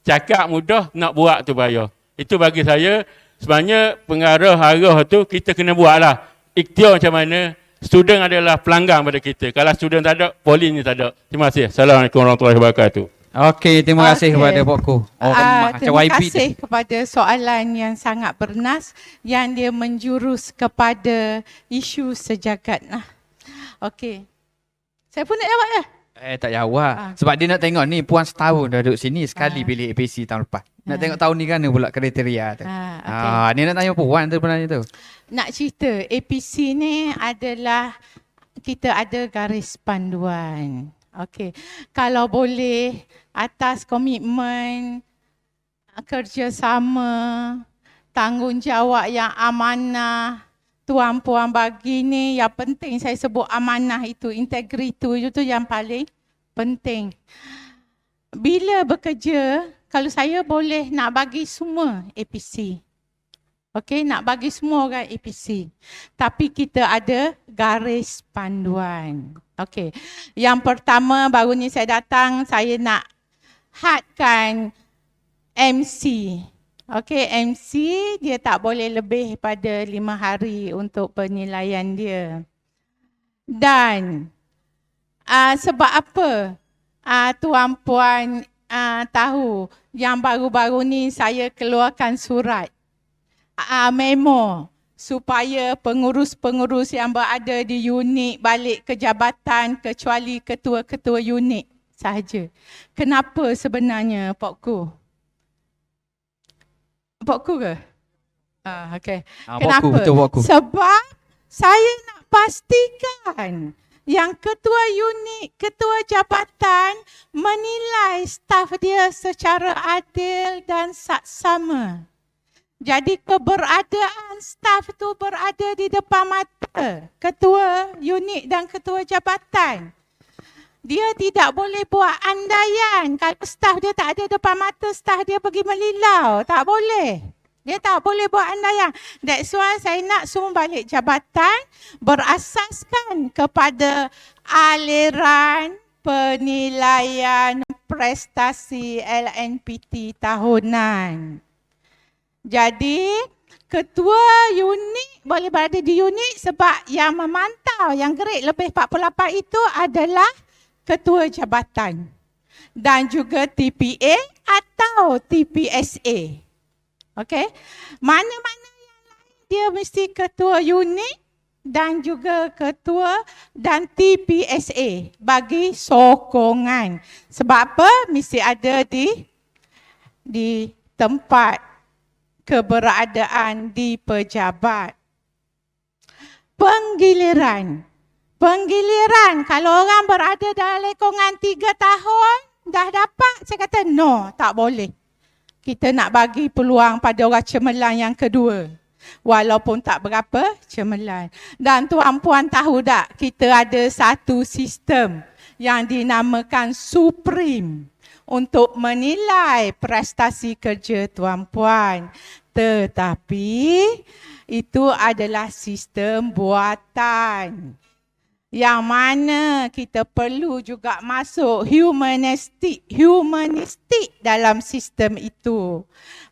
C: Cakap mudah, nak buat tu payah. Itu bagi saya, sebenarnya pengarah arah tu kita kena buat lah. Ikhtiar macam mana, student adalah pelanggan pada kita. Kalau student tak ada, poli ni tak ada. Terima kasih. Assalamualaikum warahmatullahi wabarakatuh.
A: Okey, terima kasih kepada Pokku.
B: Terima kasih kepada soalan yang sangat bernas yang dia menjurus kepada isu sejagat. Okey. Saya pun nak jawab ya?
A: Tak jawab. Sebab dia nak tengok ni Puan setahun dah duduk sini, sekali pilih APC tahun lepas. Nak tengok tahun ni kan pula kriteria tu. Okay. Ni nak tanya Puan tu sebenarnya tu.
B: Nak cerita, APC ni adalah kita ada garis panduan. Okey. Kalau boleh atas komitmen kerjasama, tanggungjawab yang amanah tuan-puan bagi ni, yang penting saya sebut amanah itu, integriti itu yang paling penting. Bila bekerja, kalau saya boleh nak bagi semua APC. Okey, nak bagi semua orang APC. Tapi kita ada garis panduan. Okey. Yang pertama, baru ni saya datang, saya nak hadkan MC. Okey, MC dia tak boleh lebih pada 5 hari untuk penilaian dia. Dan sebab apa tuan-puan tahu yang baru-baru ni saya keluarkan surat memo supaya pengurus-pengurus yang berada di unit balik ke jabatan kecuali ketua-ketua unit sahaja. Kenapa sebenarnya, Pokku? Pokku ke? Okey. Kenapa?
A: Betul, Pokku.
B: Sebab saya nak pastikan yang ketua unit, ketua jabatan menilai staf dia secara adil dan saksama. Jadi keberadaan staf tu berada di depan mata ketua unit dan ketua jabatan. Dia tidak boleh buat andaian. Kalau staf dia tak ada depan mata, staf dia pergi melilau. Tak boleh. Dia tak boleh buat andaian. That's why saya nak semua balik jabatan berasaskan kepada aliran penilaian prestasi LNPT tahunan. Jadi, ketua unit boleh berada di unit sebab yang memantau, yang grade lebih 48 itu adalah ketua jabatan dan juga TPA atau TPSA. Okey. Mana-mana yang lain dia mesti ketua unit dan juga ketua dan TPSA bagi sokongan. Sebab apa? Mesti ada di tempat keberadaan di pejabat. Penggiliran, kalau orang berada dalam lekongan 3 tahun, dah dapat, saya kata no, tak boleh. Kita nak bagi peluang pada orang cemerlang yang kedua. Walaupun tak berapa cemerlang. Dan tuan-puan tahu tak, kita ada satu sistem yang dinamakan Supreme untuk menilai prestasi kerja tuan-puan. Tetapi itu adalah sistem buatan. Yang mana kita perlu juga masuk humanistik dalam sistem itu.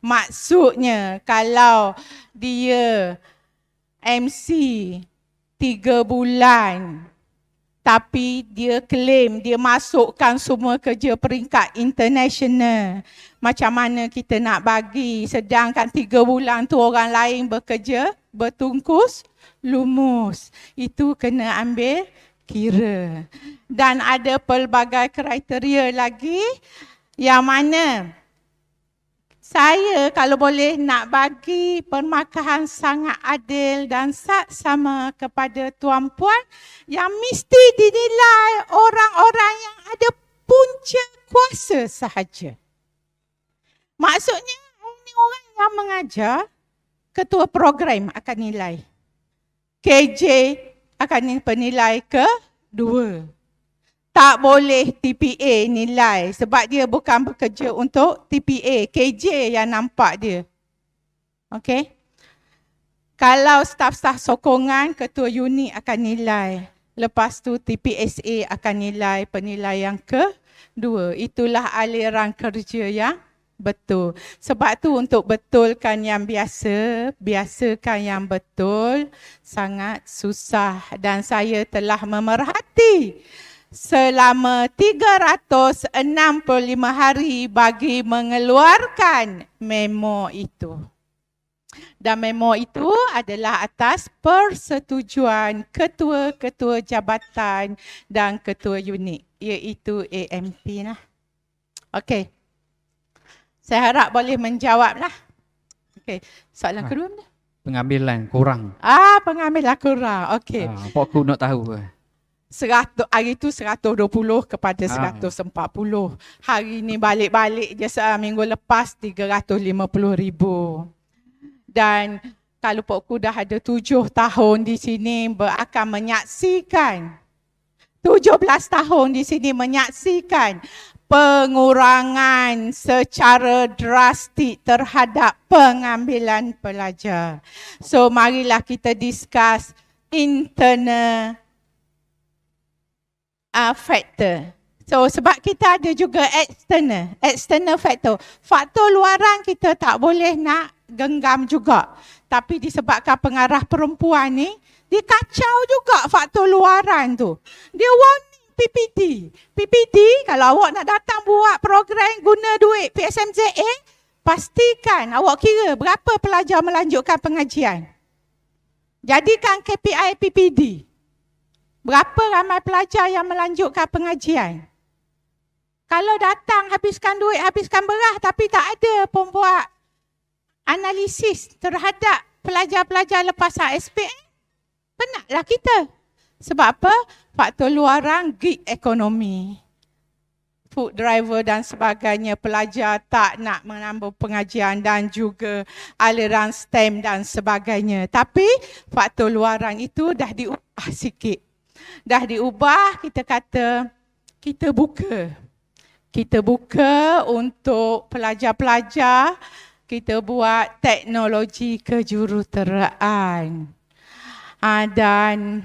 B: Maksudnya kalau dia MC 3 bulan tapi dia claim dia masukkan semua kerja peringkat international. Macam mana kita nak bagi sedangkan 3 bulan tu orang lain bekerja bertungkus lumus. Itu kena ambil kira. Dan ada pelbagai kriteria lagi yang mana saya kalau boleh nak bagi permakahan sangat adil dan sama kepada tuan-puan yang mesti dinilai orang-orang yang ada punca kuasa sahaja. Maksudnya ini orang yang mengajar, ketua program akan nilai. KJ akan penilai kedua. Tak boleh TPA nilai sebab dia bukan bekerja untuk TPA. KJ yang nampak dia. Okey. Kalau staf-staf sokongan, ketua unit akan nilai. Lepas tu TPSA akan nilai penilaian kedua. Itulah aliran kerja yang betul. Sebab tu untuk betulkan yang biasa, biasakan yang betul sangat susah. Dan saya telah memerhati selama 365 hari bagi mengeluarkan memo itu. Dan memo itu adalah atas persetujuan ketua-ketua jabatan dan ketua unit, iaitu AMP lah. Okey. Saya harap boleh menjawab lah. Okey. Soalan kedua mana?
A: Pengambilan kurang.
B: Pengambilan kurang. Okey.
A: Apa aku nak tahu?
B: 100, hari tu 120 kepada 140. Hari ni balik-balik je minggu lepas 350,000. Dan kalau Pokku dah ada 7 tahun di sini akan menyaksikan 17 tahun di sini menyaksikan pengurangan secara drastik terhadap pengambilan pelajar. So marilah kita discuss internal factor. So sebab kita ada juga external factor. Faktor luaran kita tak boleh nak genggam juga. Tapi disebabkan pengarah perempuan ni, dia kacau juga faktor luaran tu. Dia warning PPT kalau awak nak datang buat program guna duit PSMZA, pastikan awak kira berapa pelajar melanjutkan pengajian. Jadikan KPI PPD. Berapa ramai pelajar yang melanjutkan pengajian? Kalau datang habiskan duit, habiskan beras tapi tak ada pembuat analisis terhadap pelajar-pelajar lepas SPM, penatlah kita. Sebab apa? Faktor luaran, gig ekonomi. Food driver dan sebagainya, pelajar tak nak menambah pengajian dan juga aliran STEM dan sebagainya. Tapi faktor luaran itu dah diubah sikit. Dah diubah, kita kata kita buka. Kita buka untuk pelajar-pelajar, kita buat teknologi kejuruteraan. Dan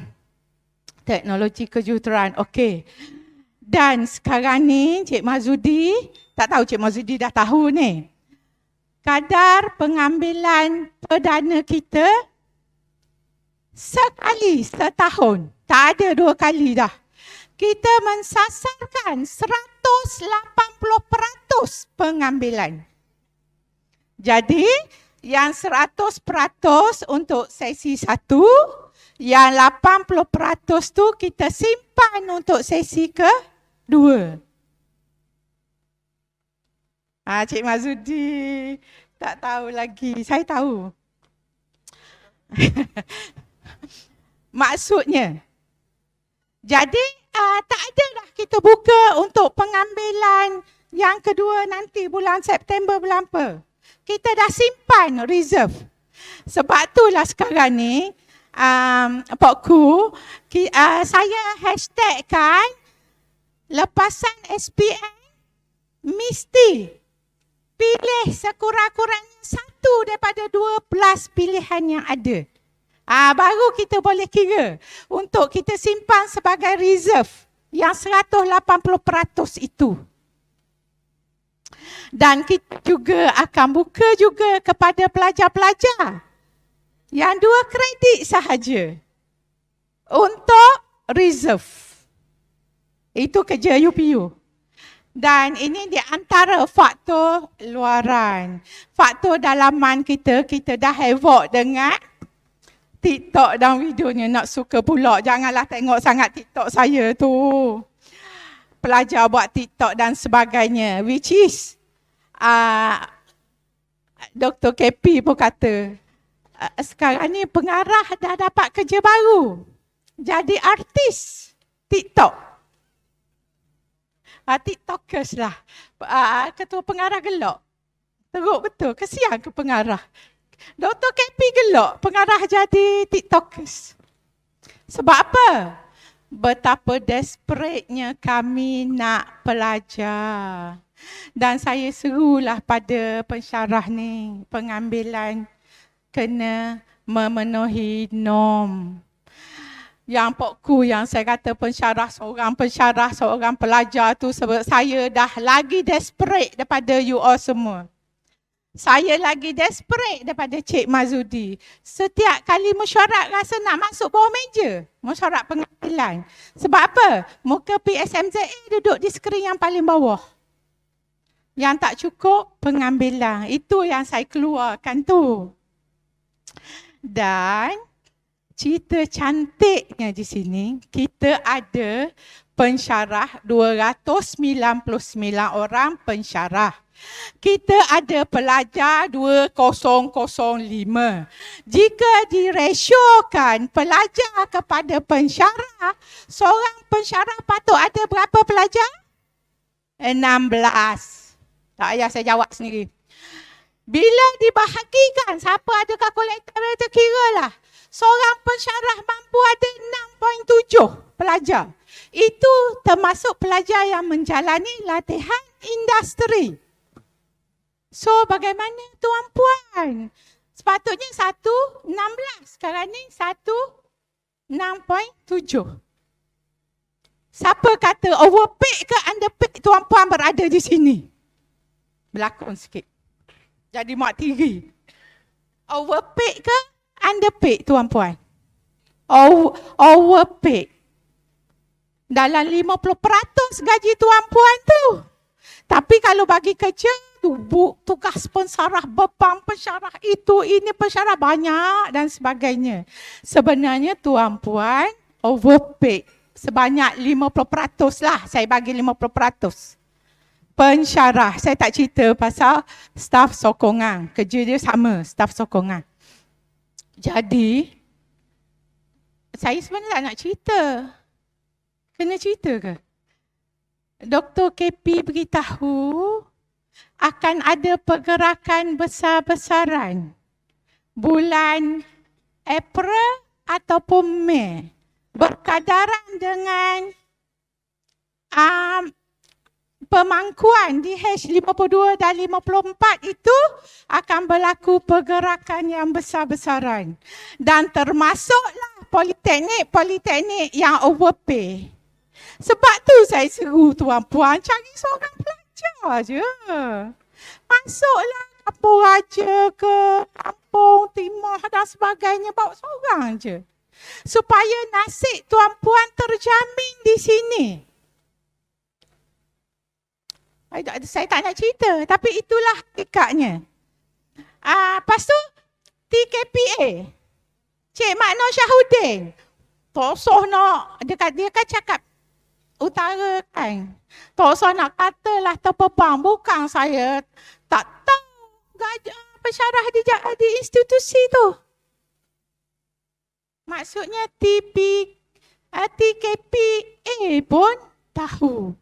B: teknologi kejuruteraan, okey. Dan sekarang ni Cik Mazudi, tak tahu Cik Mazudi dah tahu ni. Kadar pengambilan perdana kita sekali setahun. Tak ada 2 kali dah. Kita mensasarkan 180% pengambilan. Jadi, yang 100% untuk sesi 1, yang 80% tu kita simpan untuk sesi kedua. Cik Mazudi tak tahu lagi. Saya tahu. Maksudnya, jadi tak ada dah kita buka untuk pengambilan yang kedua nanti bulan September bulan apa. Kita dah simpan reserve. Sebab itulah sekarang ni, Pokku, saya hashtagkan lepasan SPM mesti pilih sekurang-kurangnya 1 daripada 12 pilihan yang ada. Baru kita boleh kira untuk kita simpan sebagai reserve yang 180% itu. Dan kita juga akan buka juga kepada pelajar-pelajar yang 2 kredit sahaja untuk reserve. Itu kerja UPU. Dan ini di antara faktor luaran. Faktor dalaman kita dah havoc dengan TikTok dan videonya. Nak suka pula, janganlah tengok sangat TikTok saya tu. Pelajar buat TikTok dan sebagainya. Which is, Dr. KP pun kata, sekarang ni pengarah dah dapat kerja baru. Jadi artis TikTok. TikTokers lah. Ketua pengarah gelak. Teruk betul. Kesian ke pengarah. Dr. KP gelak. Pengarah jadi TikTokers. Sebab apa? Betapa desperate-nya kami nak pelajar. Dan saya serulah pada pensyarah ni. Pengambilan kena memenuhi norm. Yang Pokku yang saya kata pensyarah, seorang pelajar tu sebab saya dah lagi desperate daripada you all semua. Saya lagi desperate daripada Cik Mazudi. Setiap kali mesyuarat rasa nak masuk bawah meja. Mesyuarat pengambilan. Sebab apa? Muka PSMZA duduk di skrin yang paling bawah. Yang tak cukup pengambilan. Itu yang saya keluarkan tu. Dan cerita cantiknya di sini, kita ada pensyarah 299 orang pensyarah. Kita ada pelajar 2005. Jika diresiokan pelajar kepada pensyarah, seorang pensyarah patut ada berapa pelajar? 16. Tak payah saya jawab sendiri. Bila dibahagikan, siapa ada kalkulator itu kiralah. Seorang pensyarah mampu ada 6.7 pelajar. Itu termasuk pelajar yang menjalani latihan industri. So bagaimana tuan puan? Sepatutnya 1.16. Sekarang ni 1.6.7. Siapa kata overpaid ke underpaid tuan puan berada di sini? Berlakon sikit. Jadi mak tiri. Overpaid ke underpaid tuan puan? Overpaid. Dalam 50% gaji tuan puan tu. Tapi kalau bagi kerja, tugas pensyarah, beban pensyarah itu, ini pensyarah banyak dan sebagainya. Sebenarnya tuan puan overpaid. Sebanyak 50% lah, saya bagi 50%. Pensyarah, saya tak cerita pasal staf sokongan. Kerja dia sama, staf sokongan. Jadi, saya sebenarnya tak nak cerita. Kena cerita ke? Dr. KP beritahu akan ada pergerakan besar-besaran bulan April ataupun Mei. Berkadaran dengan pemangkuan di H52 dan 54 itu akan berlaku pergerakan yang besar-besaran. Dan termasuklah politeknik yang overpay. Sebab tu saya seru tuan puan cari seorang pelajar je. Masuklah Kampung Raja ke Kampung Timur dan sebagainya, bawa seorang je. Supaya nasib tuan puan terjamin di sini. Saya tak nak cerita, tapi itulah hakikatnya. Lepas tu TKPA. Cik Mak Noh Syahudin. Tosoh nak, dia kan cakap utara kan. Tosoh nak katalah terpepang. Bukan saya tak tahu pensyarah di institusi tu. Maksudnya TKPA pun tahu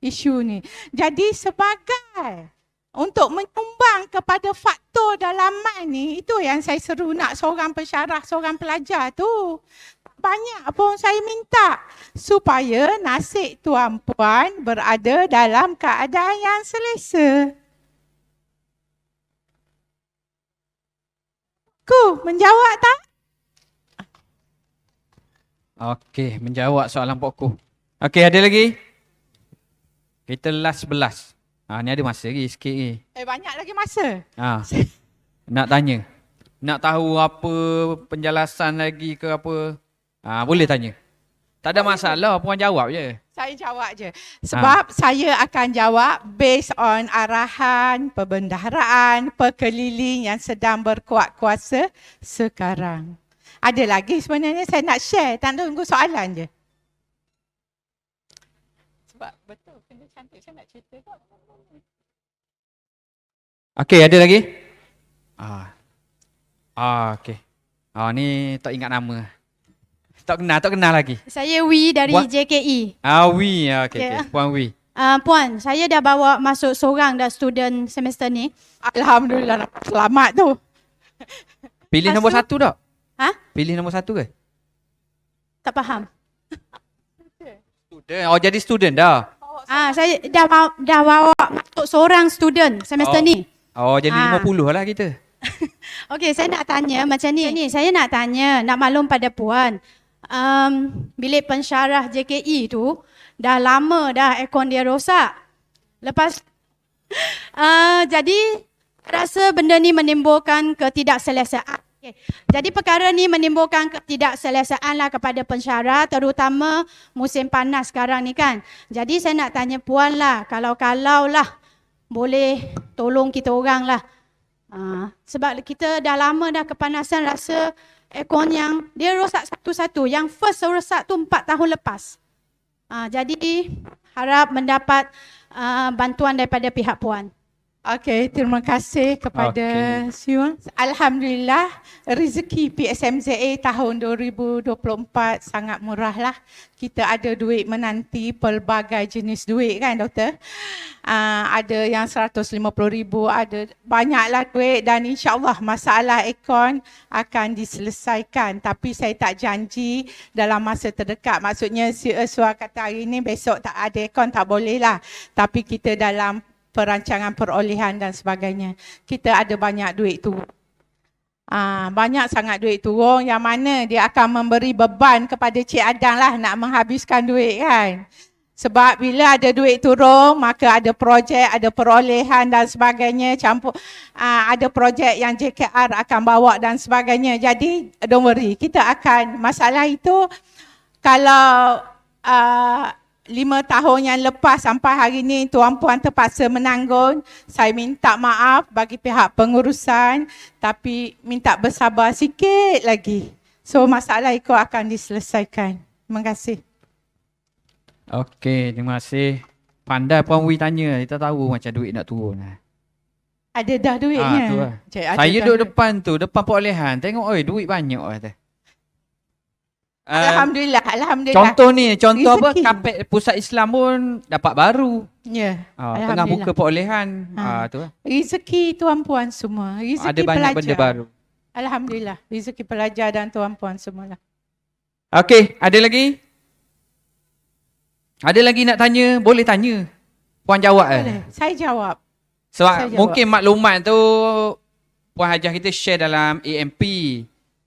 B: isu ni. Jadi sebagai untuk menyumbang kepada faktor dalaman ni, itu yang saya seru nak seorang pensyarah, seorang pelajar tu. Banyak pun saya minta supaya nasib tuan-puan berada dalam keadaan yang selesa. Ku menjawab tak?
A: Okey, menjawab soalan pokok. Okey, ada lagi? Kita last 11. Ni ada masa lagi sikit ni.
B: Banyak lagi masa.
A: Nak tanya. Nak tahu apa penjelasan lagi ke apa? Boleh tanya. Tak ada masalah, puan jawab je.
B: Saya jawab je. Sebab saya akan jawab based on arahan perbendaharaan, pekeliling yang sedang berkuat kuasa sekarang. Ada lagi sebenarnya saya nak share, tak tunggu soalan je. Sebab betul, kena cantik saya nak cerita.
A: Okey, ada lagi? Okey. Ni tak ingat nama. Tak kenal lagi.
D: Saya Wi dari JKE.
A: Wi. Okey. Puan Wi.
D: Puan, saya dah bawa masuk seorang dah student semester ni.
B: Alhamdulillah, selamat tu.
A: Pilih nombor 1 tak? Pilih nombor 1 ke?
D: Tak faham.
A: Student. Jadi student dah.
D: Saya dah bawa masuk seorang student semester ni.
A: Jadi 50 lah kita.
D: Okey, saya nak tanya macam ni. Saya nak tanya, nak maklum pada puan. Bilik pensyarah JKE tu dah lama dah aircon dia rosak. Lepas jadi rasa benda ni menimbulkan ketidakselesaan. Okay. Jadi perkara ni menimbulkan ketidakselesaan lah kepada pensyarah, terutama musim panas sekarang ni kan. Jadi saya nak tanya puan lah, kalau lah boleh tolong kita orang lah. Sebab kita dah lama dah kepanasan, rasa aircon yang dia rosak satu-satu. Yang first rosak tu 4 tahun lepas. Jadi harap mendapat bantuan daripada pihak puan.
B: Okey, terima kasih kepada Siun. Alhamdulillah, rezeki PSMZA tahun 2024 sangat murah lah. Kita ada duit menanti pelbagai jenis duit kan doktor. Ada yang 150,000, ada banyaklah duit dan insyaAllah masalah aircon akan diselesaikan. Tapi saya tak janji dalam masa terdekat. Maksudnya si Eswa kata hari ni besok tak ada aircon tak boleh lah. Tapi kita dalam perancangan perolehan dan sebagainya. Kita ada banyak duit tu. Banyak sangat duit turun yang mana dia akan memberi beban kepada Cik Adang lah nak menghabiskan duit kan. Sebab bila ada duit turun, maka ada projek, ada perolehan dan sebagainya, campur ada projek yang JKR akan bawa dan sebagainya. Jadi don't worry, kita akan masalah itu kalau 5 tahun yang lepas sampai hari ini tuan-puan terpaksa menanggung. Saya minta maaf bagi pihak pengurusan tapi minta bersabar sikit lagi. So masalah itu akan diselesaikan. Terima kasih.
A: Okey, terima kasih. Pandai Puan Wi tanya, kita tahu macam duit nak turun.
B: Ada dah duitnya.
A: Tu lah. Saya duduk depan tu, depan perolehan. Tengok, oi duit banyak kata.
B: Alhamdulillah.
A: Contoh apa,
B: Rezeki.
A: kapet Pusat Islam pun dapat baru.
B: Ya.
A: Tengah buka perolehan. Tu lah.
B: Rezeki tuan-puan semua. Rezeki
A: Ada banyak
B: pelajar.
A: benda baru.
B: Alhamdulillah. Rezeki pelajar dan tuan-puan semualah.
A: Okey, ada lagi? Ada lagi nak tanya? Boleh tanya. Puan jawab
B: Boleh. Saya jawab.
A: Sebab
B: Saya jawab.
A: mungkin maklumat tu Puan Hajah kita share dalam AMP.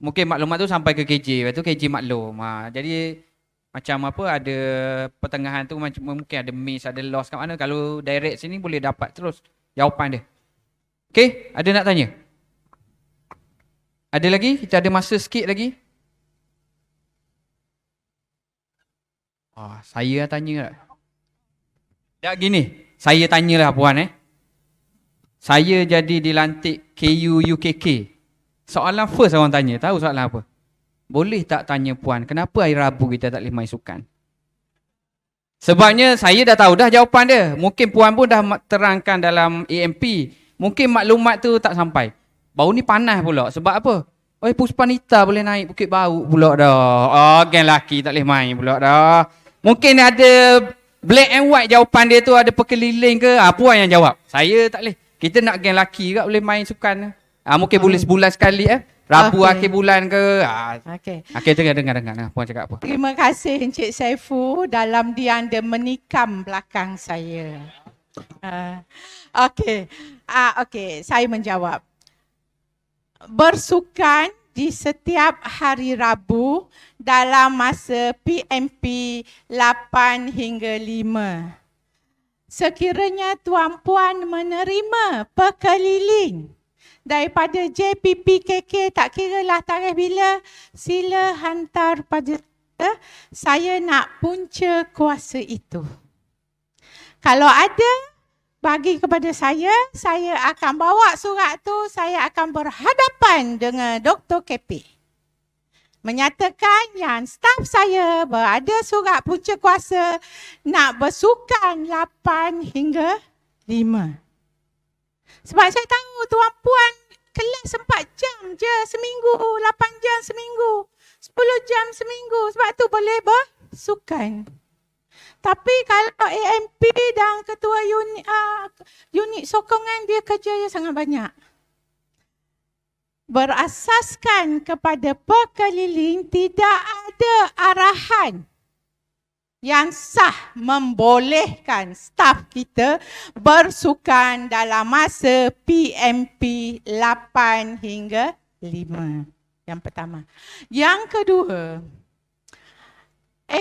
A: Mungkin maklumat tu sampai ke KJ. Lepas tu KJ maklum. Jadi macam apa, ada pertengahan tu mungkin ada miss, ada loss kat mana. Kalau direct sini boleh dapat terus jawapan dia. Okey, ada nak tanya? Ada lagi? Kita ada masa sikit lagi. Saya tanya tak? Tak gini, saya tanyalah Puan Saya jadi dilantik KU UKK. Soalan first orang tanya, tahu soalan apa? boleh tak tanya puan, kenapa hari Rabu kita tak boleh main sukan? Sebabnya saya dah tahu dah jawapan dia. Mungkin puan pun dah terangkan dalam AMP. Mungkin maklumat tu tak sampai. Baru ni panas pula. Sebab apa? Oh, Puspanita boleh naik Bukit Bau pula dah. Oh, geng lelaki tak boleh main pula dah. Mungkin ada black and white jawapan dia tu, ada perkeliling ke? Puan yang jawab. Saya tak boleh. Kita nak geng lelaki juga boleh main sukan. Mungkin boleh sebulan sekali Rabu akhir bulan ke. Okey, dengar. Puan cakap apa?
B: Terima kasih Encik Saiful dalam dia anda menikam belakang saya. Okey, saya menjawab. Bersukan di setiap hari Rabu dalam masa PMP 8 hingga 5. Sekiranya tuan-puan menerima perkeliling daripada JPPKK, tak kiralah tarikh bila, sila hantar pada saya nak punca kuasa itu. Kalau ada, bagi kepada saya akan bawa surat tu, saya akan berhadapan dengan Dr. KP. Menyatakan yang staf saya berada surat punca kuasa nak bersukan 8 hingga 5. Sebab saya tahu tuan-puan kelas 4 jam je seminggu, 8 jam seminggu, 10 jam seminggu. Sebab tu boleh bersukan. Tapi kalau AMP dan ketua unit sokongan, dia kerja sangat banyak. Berasaskan kepada perkeliling, tidak ada arahan yang sah membolehkan staf kita bersukan dalam masa PMP 8 hingga 5. Yang pertama. Yang kedua,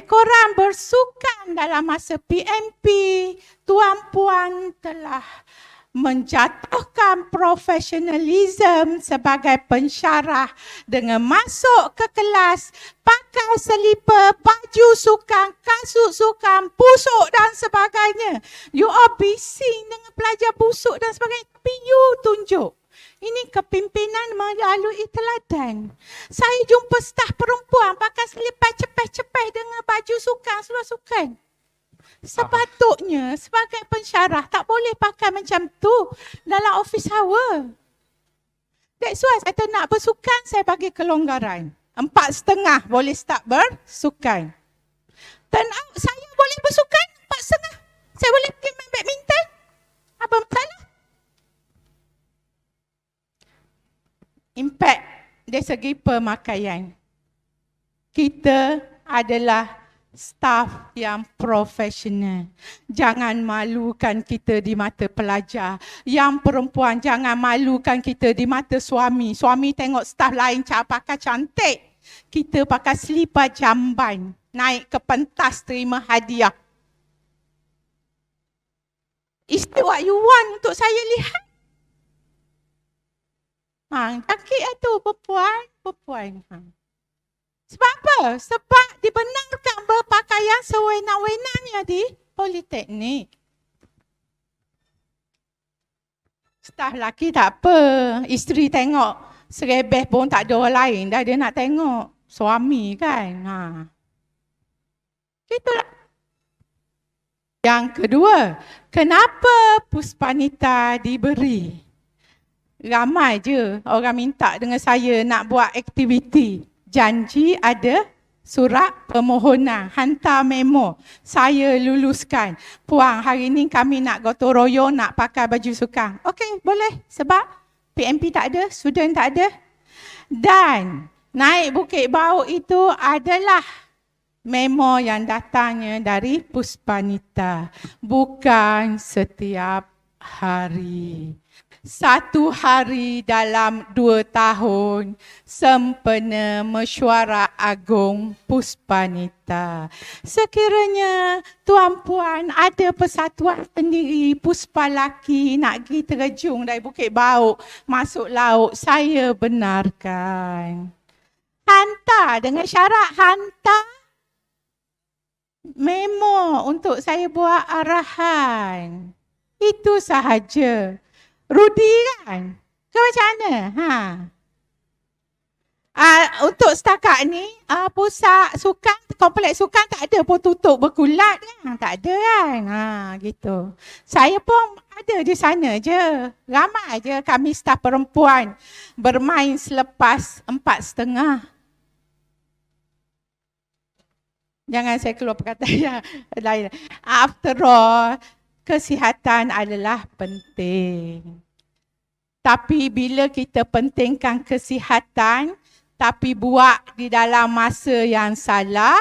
B: korang bersukan dalam masa PMP, tuan-puan telah menjatuhkan profesionalism sebagai pensyarah dengan masuk ke kelas, pakai selipar, baju sukan, kasut sukan, busuk dan sebagainya. You all bising dengan pelajar busuk dan sebagainya. Tapi you tunjuk. Ini kepimpinan melalui teladan. Saya jumpa staf perempuan pakai selipar cepeh-cepeh dengan baju sukan, seluar sukan. Sepatutnya sebagai pensyarah tak boleh pakai macam tu dalam office hour. That's why saya nak bersukan, saya bagi kelonggaran. 4.30 boleh start bersukan. Turn out saya boleh bersukan 4.30. Saya boleh pergi main badminton. Apa masalah? Impact dari segi pemakaian. Kita adalah staf yang profesional. Jangan malukan kita di mata pelajar. Yang perempuan jangan malukan kita di mata suami. Suami tengok staf lain pakai cantik. Kita pakai selipar jamban. Naik ke pentas terima hadiah. Is that what you want untuk saya lihat? Sakit tu perempuan. Sebab apa? Sebab dibenarkan berpakaian sewenang-wenangnya di Politeknik. Staf lelaki tak apa. Isteri tengok serebeh pun tak ada orang lain. Dah dia nak tengok suami kan. Itulah. Yang kedua, kenapa Puspanita diberi? Ramai je orang minta dengan saya nak buat aktiviti. Janji ada surat permohonan, hantar memo. Saya luluskan. Puan, hari ni kami nak gotong royong, nak pakai baju sukan. Okey, boleh. Sebab PMP tak ada, student tak ada. Dan naik Bukit Bau itu adalah memo yang datangnya dari Puspanita. Bukan setiap hari. 1 hari dalam 2 tahun sempena Mesyuarat Agung Puspanita. Sekiranya tuan-puan ada persatuan sendiri, Puspa laki nak pergi terjun dari Bukit Bau masuk laut, saya benarkan. Hantar dengan syarat hantar memo untuk saya buat arahan. Itu sahaja. Rudi kan? Ke macam mana? Untuk setakat ni, pusat sukan, kompleks sukan tak ada pun tutup berkulat kan. Tak ada kan. Gitu. Saya pun ada di sana je. Ramai je kami staf perempuan bermain selepas 4:30. Jangan saya keluar perkataan yang lain. After all, kesihatan adalah penting. Tapi bila kita pentingkan kesihatan, tapi buat di dalam masa yang salah,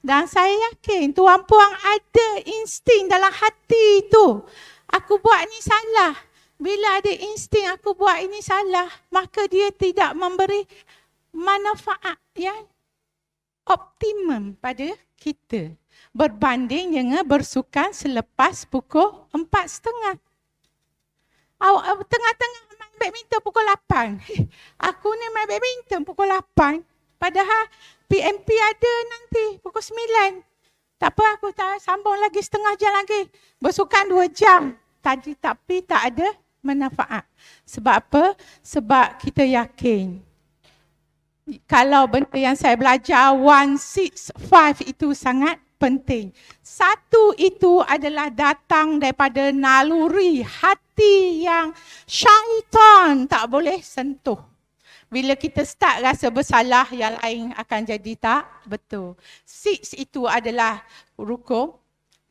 B: dan saya yakin Tuan Puan ada insting dalam hati tu. Aku buat ni salah. Bila ada insting aku buat ini salah, maka dia tidak memberi manfaat yang optimum pada kita. Berbanding dengan bersukan selepas pukul 4:30. Tengah-tengah main badminton pukul 8. Aku ni main badminton pukul 8. Padahal PMP ada nanti pukul 9. Tak apa, aku tak sambung lagi setengah jam lagi. Bersukan 2 jam. Tapi tak ada manfaat. Sebab apa? Sebab kita yakin. Kalau benda yang saya belajar 165 itu sangat penting. Satu itu adalah datang daripada naluri hati yang syaitan tak boleh sentuh. Bila kita start rasa bersalah, yang lain akan jadi tak betul. 6 itu adalah rukun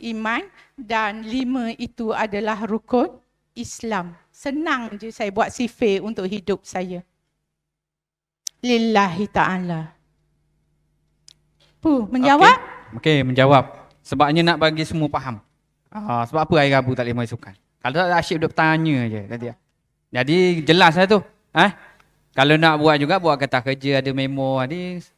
B: iman dan 5 itu adalah rukun Islam. Senang je saya buat sifir untuk hidup saya. Lillahi ta'ala. Menjawab?
A: Okey, menjawab. Sebabnya nak bagi semua faham. Sebab apa hari Rabu tak boleh main sukan? Kalau tak asyik duk tanya je tadi. Jadi jelas lah tu. Kalau nak buat juga, buat kata kerja, ada memo,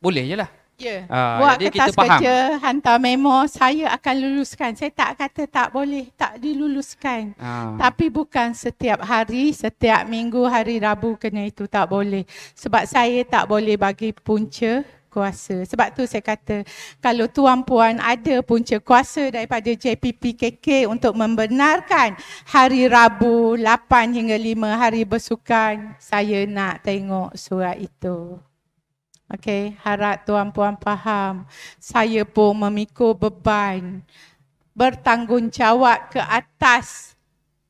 A: boleh je lah.
B: Ya.
A: Buat
B: Buat kertas kerja, hantar memo, saya akan luluskan. Saya tak kata tak boleh, tak diluluskan. Tapi bukan setiap hari, setiap minggu, hari Rabu kena itu tak boleh. Sebab saya tak boleh bagi punca kuasa. Sebab tu saya kata, kalau Tuan Puan ada punca kuasa daripada JPPKK untuk membenarkan hari Rabu 8 hingga 5 hari bersukan, saya nak tengok surat itu. Okey, harap Tuan Puan faham. Saya pun memikul beban bertanggungjawab ke atas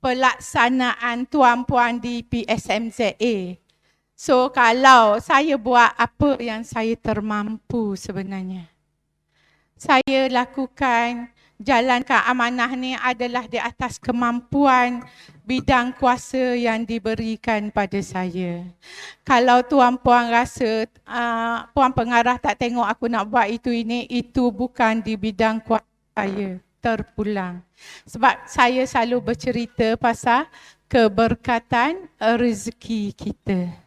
B: pelaksanaan Tuan Puan di PSMZA. So kalau saya buat apa yang saya termampu sebenarnya. Saya lakukan, jalankan amanah ni adalah di atas kemampuan bidang kuasa yang diberikan pada saya. Kalau Tuan Puan rasa Puan Pengarah tak tengok aku nak buat itu ini, itu bukan di bidang kuasa saya, terpulang. Sebab saya selalu bercerita pasal keberkatan rezeki kita.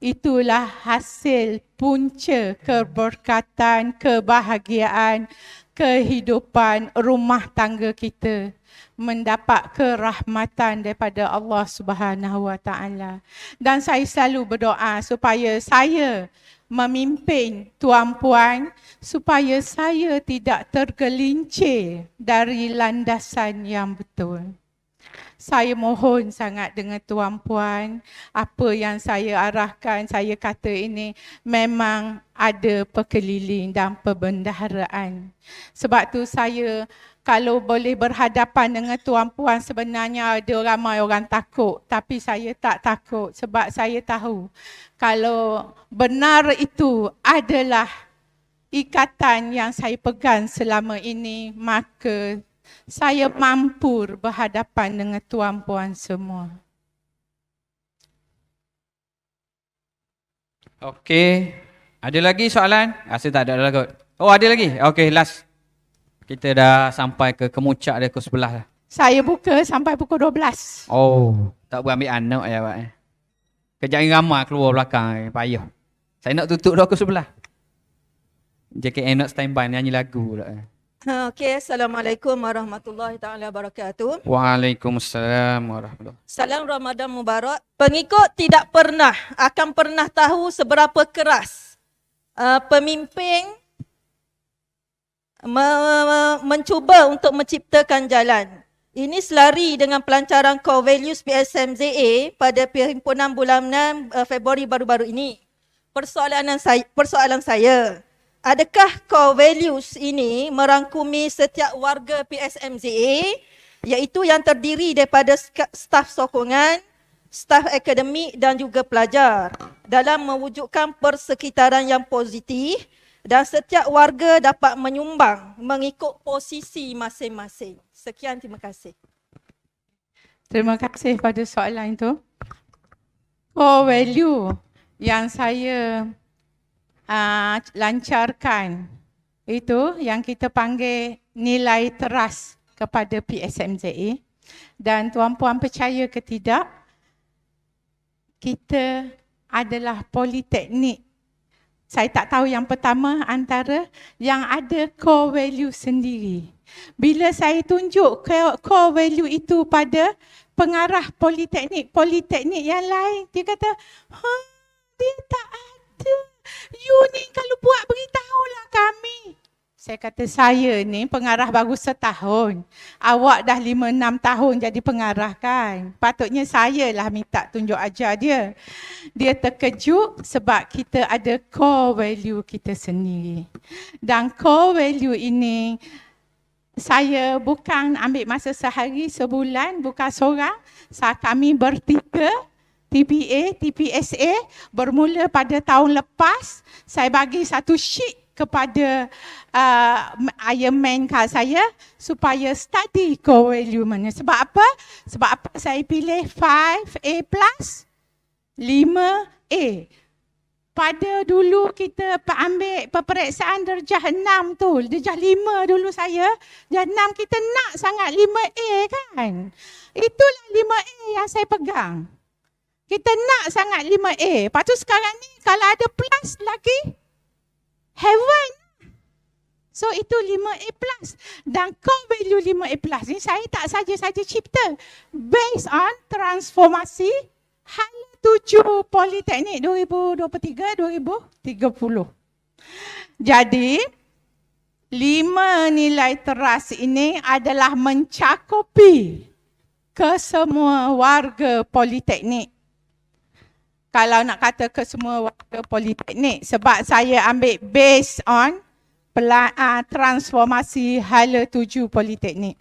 B: Itulah hasil punca keberkatan, kebahagiaan, kehidupan rumah tangga kita. Mendapat kerahmatan daripada Allah Subhanahu Wa Taala. Dan saya selalu berdoa supaya saya memimpin Tuan Puan, supaya saya tidak tergelincir dari landasan yang betul. Saya mohon sangat dengan Tuan Puan, apa yang saya arahkan, saya kata ini memang ada perkeliling dan perbendaharaan. Sebab tu saya kalau boleh berhadapan dengan Tuan Puan, sebenarnya ada ramai orang takut, tapi saya tak takut sebab saya tahu kalau benar itu adalah ikatan yang saya pegang selama ini, maka saya mampu berhadapan dengan Tuan Puan semua.
A: Okey. Ada lagi soalan? Rasa tak ada lagi. Oh, ada lagi? Okey, last. Kita dah sampai ke kemuncak dia pukul 11 lah.
B: Saya buka sampai pukul 12.
A: Oh, tak boleh ambil anak ya, Pak. Kejap ni ramai keluar belakang, payah. Saya nak tutup dah pukul 11. JKM nak standby nyanyi lagu pula.
E: Okey, Assalamualaikum warahmatullahi taala wabarakatuh.
A: Waalaikumsalam warahmatullahi.
E: Salam Ramadan Mubarak. Pengikut tidak akan pernah tahu seberapa keras pemimpin mencuba untuk menciptakan jalan. Ini selari dengan pelancaran core values PSMZA pada perhimpunan bulan 6 Februari baru-baru ini. persoalan saya, adakah core values ini merangkumi setiap warga PSMZA, iaitu yang terdiri daripada staf sokongan, staf akademik dan juga pelajar, dalam mewujudkan persekitaran yang positif dan setiap warga dapat menyumbang mengikut posisi masing-masing. Sekian, terima kasih.
B: Terima kasih pada soalan itu. Core value yang saya lancarkan itu yang kita panggil nilai teras kepada PSMZA. Dan tuan-puan percaya ke tidak, kita adalah politeknik. Saya tak tahu yang pertama antara yang ada core value sendiri. Bila saya tunjuk core value itu pada pengarah politeknik yang lain, dia kata, dia tak ada. You ni kalau buat beritahulah kami. Saya kata, saya ni pengarah baru setahun. Awak dah 5-6 tahun jadi pengarah kan. Patutnya saya lah minta tunjuk ajar dia. Dia terkejut sebab kita ada core value kita sendiri. Dan core value ini, saya bukan ambil masa sehari, sebulan, bukan seorang. Kami bertiga, TPA, TPSA, bermula pada tahun lepas. Saya bagi satu sheet kepada Ironman kat saya supaya study core value mana. Sebab apa? Sebab apa saya pilih 5A+, 5A. Pada dulu kita ambil peperiksaan darjah 6 tu, darjah 5 dulu saya, darjah 6 kita nak sangat 5A kan. Itulah 5A yang saya pegang. Kita nak sangat 5A. Lepas tu sekarang ni kalau ada plus lagi, heaven. So itu 5A+. Dan core value 5A+ ni saya tak saja-saja cipta. Based on transformasi Hala 7 Politeknik 2023-2030. Jadi 5 nilai teras ini adalah mencakupi kesemua warga Politeknik. Kalau nak kata ke semua warga Politeknik, sebab saya ambil based on transformasi Hala 7 Politeknik.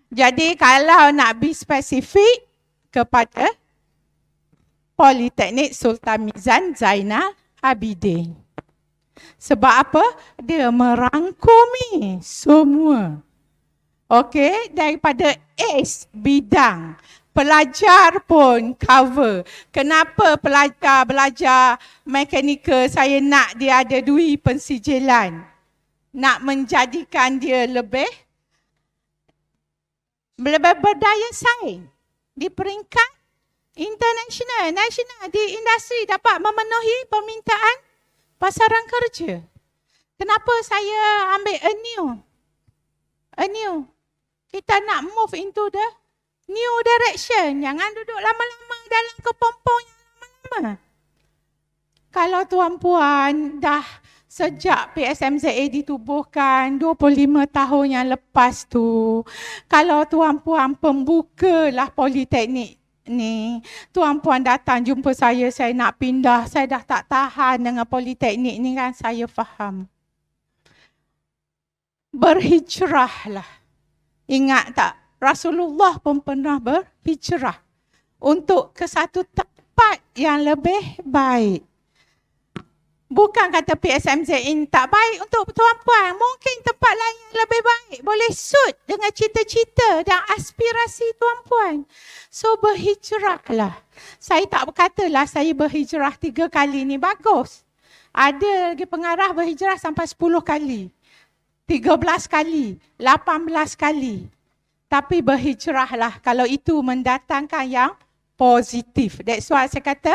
B: Jadi kalau nak be spesifik kepada Politeknik Sultan Mizan Zainal Abidin. Sebab apa? Dia merangkumi semua. Okey, daripada ACE bidang. Pelajar pun cover. Kenapa pelajar belajar mekanikal saya nak dia ada dui pensijilan? Nak menjadikan dia lebih berdaya saing di peringkat international, nasional, di industri dapat memenuhi permintaan pasaran kerja. Kenapa saya ambil a new? Kita nak move into the new direction. Jangan duduk lama-lama dalam kepompong yang lama-lama. Kalau tuan-puan dah sejak PSMZA ditubuhkan 25 tahun yang lepas tu, kalau tuan-puan pembukalah Politeknik ni, tuan-puan datang jumpa saya nak pindah, saya dah tak tahan dengan Politeknik ni kan, saya faham. Berhijrahlah. Ingat tak? Rasulullah pun pernah berhijrah untuk ke satu tempat yang lebih baik. Bukan kata PSMZ ini tak baik untuk tuan-puan. Mungkin tempat lain yang lebih baik. Boleh suit dengan cita-cita dan aspirasi tuan-puan. So berhijrahlah. Saya tak berkatalah saya berhijrah 3 kali ni bagus. Ada lagi pengarah berhijrah sampai 10 kali. 13 kali. 18 kali. Tapi berhijrahlah kalau itu mendatangkan yang positif. That's why saya kata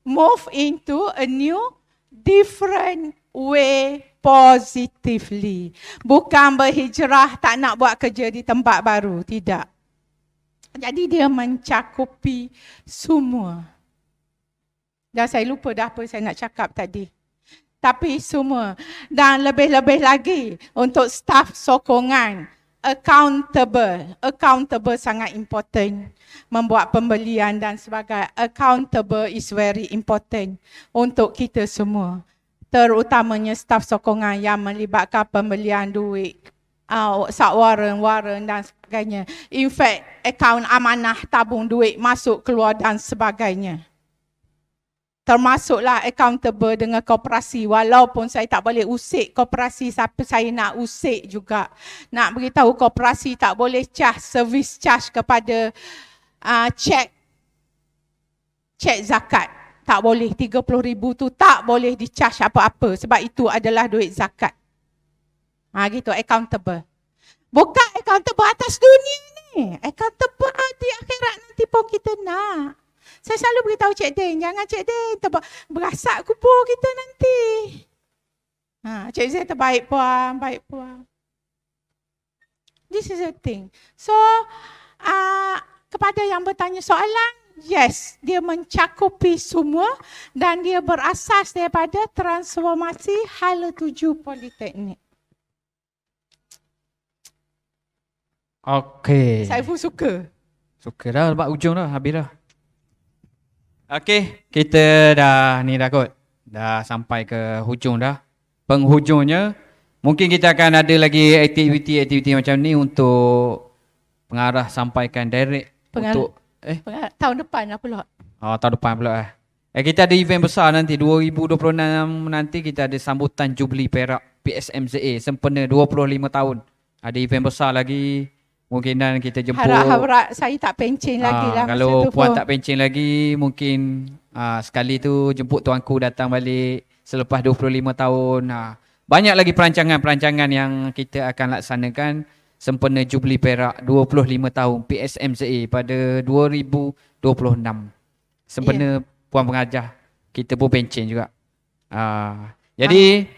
B: move into a new different way positively. Bukan berhijrah tak nak buat kerja di tempat baru. Tidak. Jadi dia mencakupi semua. Dan saya lupa dah apa saya nak cakap tadi. Tapi semua. Dan lebih-lebih lagi untuk staf sokongan. accountable. Accountable sangat important. Membuat pembelian dan sebagainya. Accountable is very important untuk kita semua. Terutamanya staf sokongan yang melibatkan pembelian duit. Warren dan sebagainya. In fact, akaun amanah tabung duit masuk keluar dan sebagainya. Termasuklah accountable dengan koperasi. Walaupun saya tak boleh usik koperasi, tapi saya nak usik juga. Nak beritahu koperasi tak boleh charge, service charge kepada cek zakat. Tak boleh, 30,000 tu tak boleh di-charge apa-apa sebab itu adalah duit zakat. Gitu, accountable. Bukan accountable atas dunia ni. Accountable di akhirat nanti pun kita nak. Saya selalu beritahu Cik Din, jangan Cik Din berasak kubur kita nanti. Cik Zee terbaik puan, baik puan. This is the thing. So, kepada yang bertanya soalan, yes, dia mencakupi semua dan dia berasas daripada transformasi Hala 7 Politeknik.
A: Okey.
B: Saya pun suka.
A: Suka dah sebab ujung dah, habis dah. Okey, kita dah kot. Dah sampai ke hujung dah. Penghujungnya, mungkin kita akan ada lagi aktiviti-aktiviti macam ni untuk pengarah sampaikan direct untuk
B: Tahun depan lah pula.
A: tahun depan pula. Kita ada event besar nanti 2026 nanti kita ada sambutan Jubli Perak PSMZA sempena 25 tahun. Ada event besar lagi. Mungkinan kita jemput.
B: Harap-harap saya tak pencen lagi lah.
A: Kalau puan tak pencen lagi, mungkin sekali tu jemput tuanku datang balik selepas 25 tahun. Banyak lagi perancangan-perancangan yang kita akan laksanakan sempena Jubli Perak 25 tahun PSMZA pada 2026. Sempena puan pengajar, kita pun pencen juga. Jadi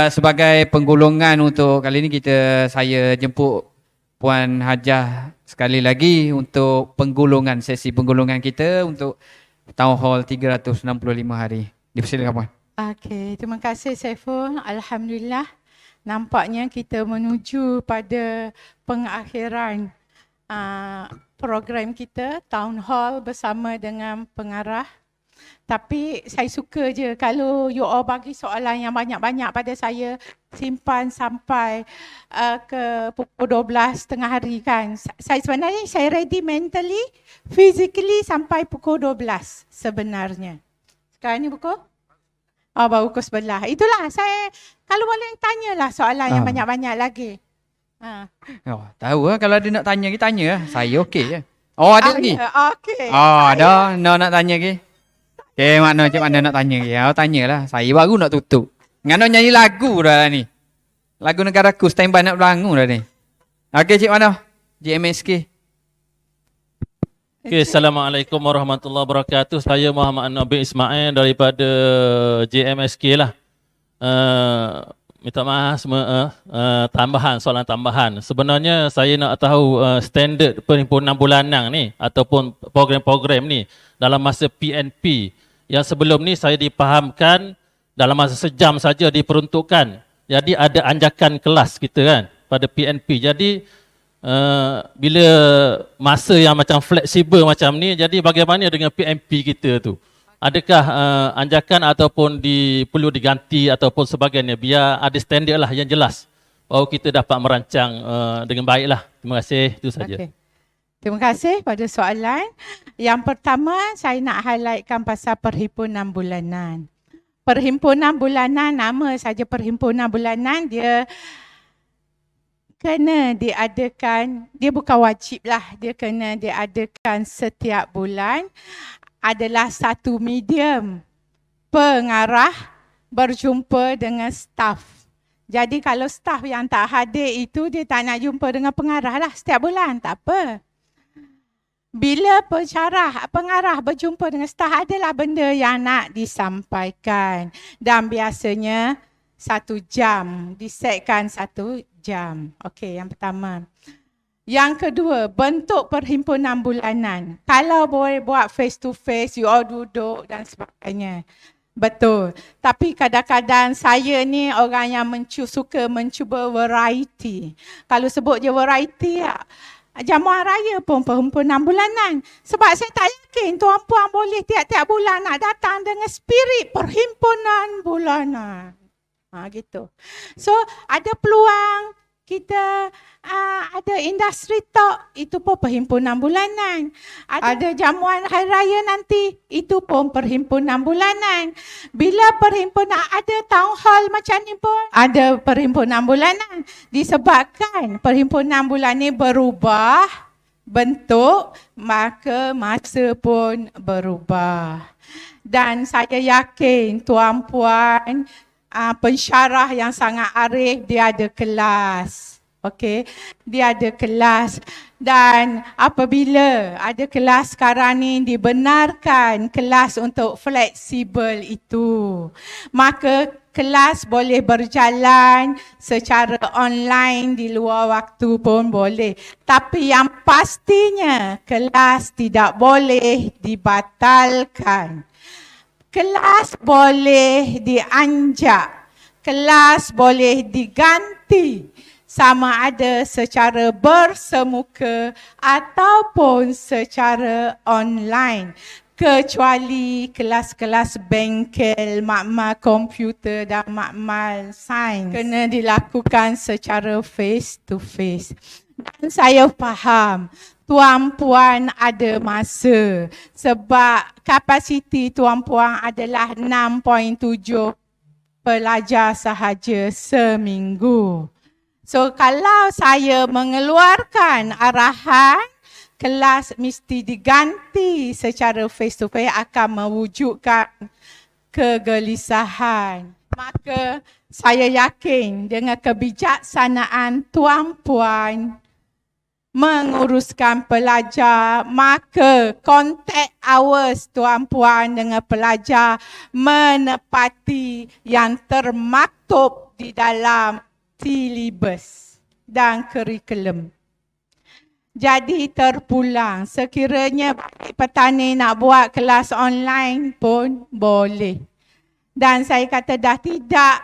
A: sebagai penggolongan untuk kali ni saya jemput Puan Hajah sekali lagi untuk sesi penggolongan kita untuk Town Hall 365 hari. Dipersilakan Puan.
B: Okey, terima kasih Saiful. Alhamdulillah, nampaknya kita menuju pada pengakhiran program kita Town Hall bersama dengan pengarah. Tapi saya suka je kalau you all bagi soalan yang banyak-banyak pada saya, simpan sampai ke pukul 12 tengah hari kan. Sebenarnya saya ready mentally, physically sampai pukul 12 sebenarnya. Sekarang ni pukul? Baru pukul 11. Itulah saya, kalau boleh tanyalah soalan yang banyak-banyak lagi.
A: Tahu lah kalau ada nak tanya, kita tanya lah. Saya okey je. Ada lagi?
B: Okey.
A: Ada. Nak tanya lagi? Okay, cik mana nak tanya lagi? Tanyalah. Saya baru nak tutup. Ngano nyanyi lagu dah ni. Lagu negaraku standby nak berlangu dah ni. Okey, Cik Mana? JMSK.
F: Okay, Assalamualaikum warahmatullahi wabarakatuh. Saya Muhammad Nabi Ismail daripada JMSK lah. Minta maaf semua soalan tambahan. Sebenarnya saya nak tahu standard perhimpunan bulanan ni ataupun program-program ni dalam masa PNP. Yang sebelum ni saya dipahamkan dalam masa sejam saja diperuntukkan. Jadi ada anjakan kelas kita kan pada PNP. Jadi bila masa yang macam fleksibel macam ni, jadi bagaimana dengan PNP kita tu? Adakah anjakan ataupun perlu diganti ataupun sebagainya biar ada standard lah yang jelas baru kita dapat merancang dengan baik lah. Terima kasih, itu saja.
B: Okay. Terima kasih pada soalan. Yang pertama, saya nak highlightkan pasal perhimpunan bulanan. Perhimpunan bulanan, nama saja perhimpunan bulanan, dia kena diadakan, dia bukan wajib lah, dia kena diadakan setiap bulan. Adalah satu medium pengarah berjumpa dengan staf. Jadi kalau staf yang tak hadir itu, dia tak nak jumpa dengan pengarah lah setiap bulan, tak apa. Bila pengarah berjumpa dengan staf, adalah benda yang nak disampaikan. Dan biasanya 1 jam, disetkan 1 jam. Okey, yang pertama. Yang kedua, bentuk perhimpunan bulanan. Kalau boleh buat face to face, you all duduk dan sebagainya. Betul. Tapi kadang-kadang saya ni orang yang suka mencuba variety. Kalau sebut je variety, jamuan raya pun perhimpunan bulanan. Sebab saya tak yakin tuan-puan boleh tiap-tiap bulan nak datang dengan spirit perhimpunan bulanan. Gitu. So ada peluang kita ada industri talk, itu pun perhimpunan bulanan. Ada jamuan hari raya nanti, itu pun perhimpunan bulanan. Bila perhimpunan ada town hall macam ni pun ada perhimpunan bulanan. Disebabkan perhimpunan bulan ni berubah bentuk, maka masa pun berubah. Dan saya yakin tuan-puan pensyarah yang sangat arif, dia ada kelas. Okey, dia ada kelas. Dan apabila ada kelas sekarang ni, dibenarkan kelas untuk fleksibel itu, maka kelas boleh berjalan secara online di luar waktu pun boleh. Tapi yang pastinya kelas tidak boleh dibatalkan. Kelas boleh dianjak, kelas boleh diganti sama ada secara bersemuka ataupun secara online. Kecuali kelas-kelas bengkel, makmal komputer dan makmal sains kena dilakukan secara face to face. Dan saya faham tuan-puan ada masa sebab kapasiti tuan-puan adalah 6.7 pelajar sahaja seminggu. So kalau saya mengeluarkan arahan kelas mesti diganti secara face to face akan mewujudkan kegelisahan. Maka saya yakin dengan kebijaksanaan tuan-puan menguruskan pelajar, maka contact hours tuan-puan dengan pelajar menepati yang termaktub di dalam silibus dan kurikulum. Jadi terpulang, sekiranya petani nak buat kelas online pun boleh. Dan saya kata dah tidak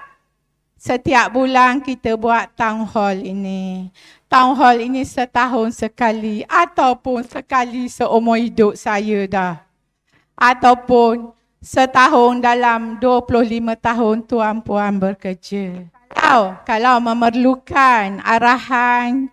B: setiap bulan kita buat town hall ini. Town hall ini setahun sekali ataupun sekali seumur hidup saya dah. Ataupun setahun dalam 25 tahun tuan-puan bekerja. Kalau memerlukan arahan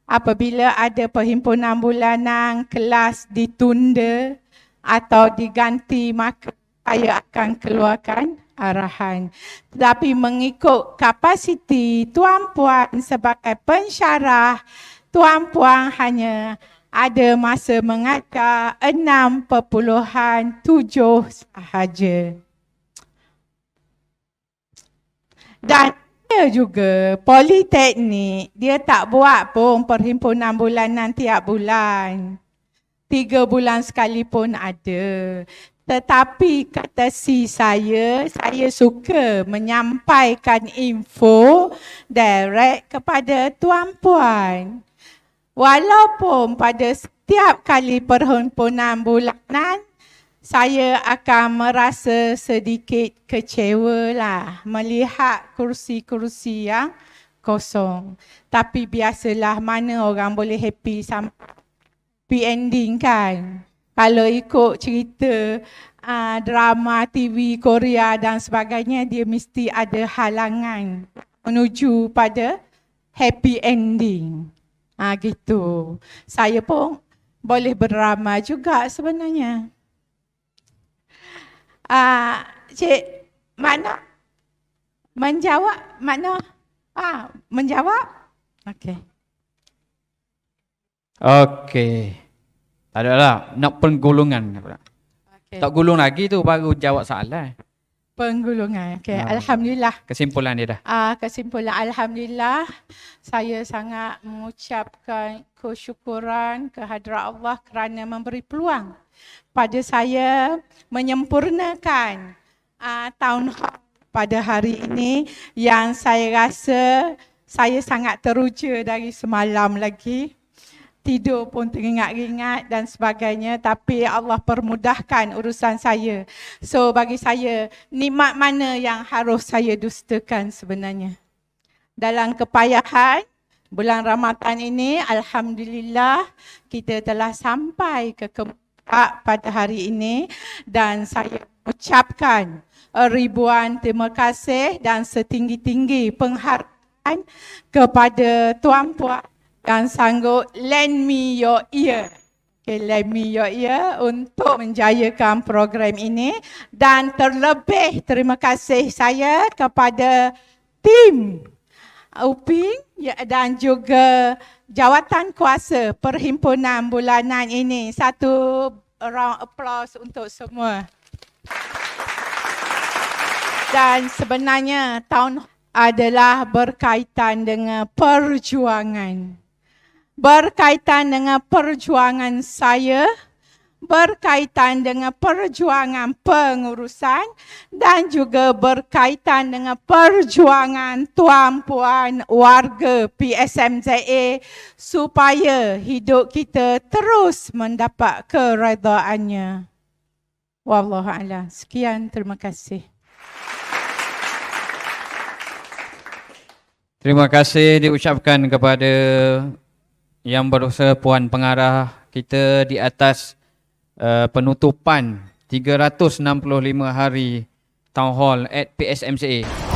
B: apabila ada perhimpunan bulanan, kelas ditunda atau diganti, maka saya akan keluarkan arahan. Tetapi mengikut kapasiti tuan-puan sebagai pensyarah, tuan-puan hanya ada masa mengajar 6.7 sahaja. Dan dia juga politeknik, dia tak buat pun perhimpunan bulanan tiap bulan. 3 bulan sekali pun ada. Tetapi kata saya suka menyampaikan info direct kepada tuan-puan. Walaupun pada setiap kali perhimpunan bulanan, saya akan merasa sedikit kecewa lah melihat kursi-kursi yang kosong. Tapi biasalah, mana orang boleh happy sampai happy ending kan. Kalau ikut cerita drama TV Korea dan sebagainya, dia mesti ada halangan menuju pada happy ending. Gitu. Saya pun boleh berdrama juga sebenarnya. Cik, mana? Menjawab? Mana? Menjawab? Okey.
A: Okey. Tak ada lah. Nak penggulungan.
B: Okay.
A: Tak gulung lagi tu baru jawab soalan.
B: Penggulungan. Okey. Alhamdulillah.
A: Kesimpulan dia dah.
B: Kesimpulan alhamdulillah, saya sangat mengucapkan kesyukuran kehadrat Allah kerana memberi peluang pada saya menyempurnakan town hall pada hari ini yang saya rasa saya sangat teruja dari semalam lagi. tidur pun teringat-ingat dan sebagainya, tapi Allah permudahkan urusan saya. So bagi saya, nikmat mana yang harus saya dustakan sebenarnya? Dalam kepayahan bulan Ramadan ini, alhamdulillah kita telah sampai ke keempat pada hari ini, dan saya ucapkan ribuan terima kasih dan setinggi-tinggi penghargaan kepada tuan-puan yang sanggup lend me your ear. Okay, lend me your ear untuk menjayakan program ini, dan terlebih terima kasih saya kepada tim UPIN dan juga jawatan kuasa perhimpunan bulanan ini. Satu round applause untuk semua. Dan sebenarnya tahun adalah berkaitan dengan perjuangan. Berkaitan dengan perjuangan saya, berkaitan dengan perjuangan pengurusan, dan juga berkaitan dengan perjuangan tuan-puan warga PSMZA supaya hidup kita terus mendapat keredaannya. Wallahualam. Sekian, terima kasih.
A: Terima kasih diucapkan kepada Yang Berdosa Puan Pengarah kita di atas penutupan 365 hari Town Hall at PSMCA.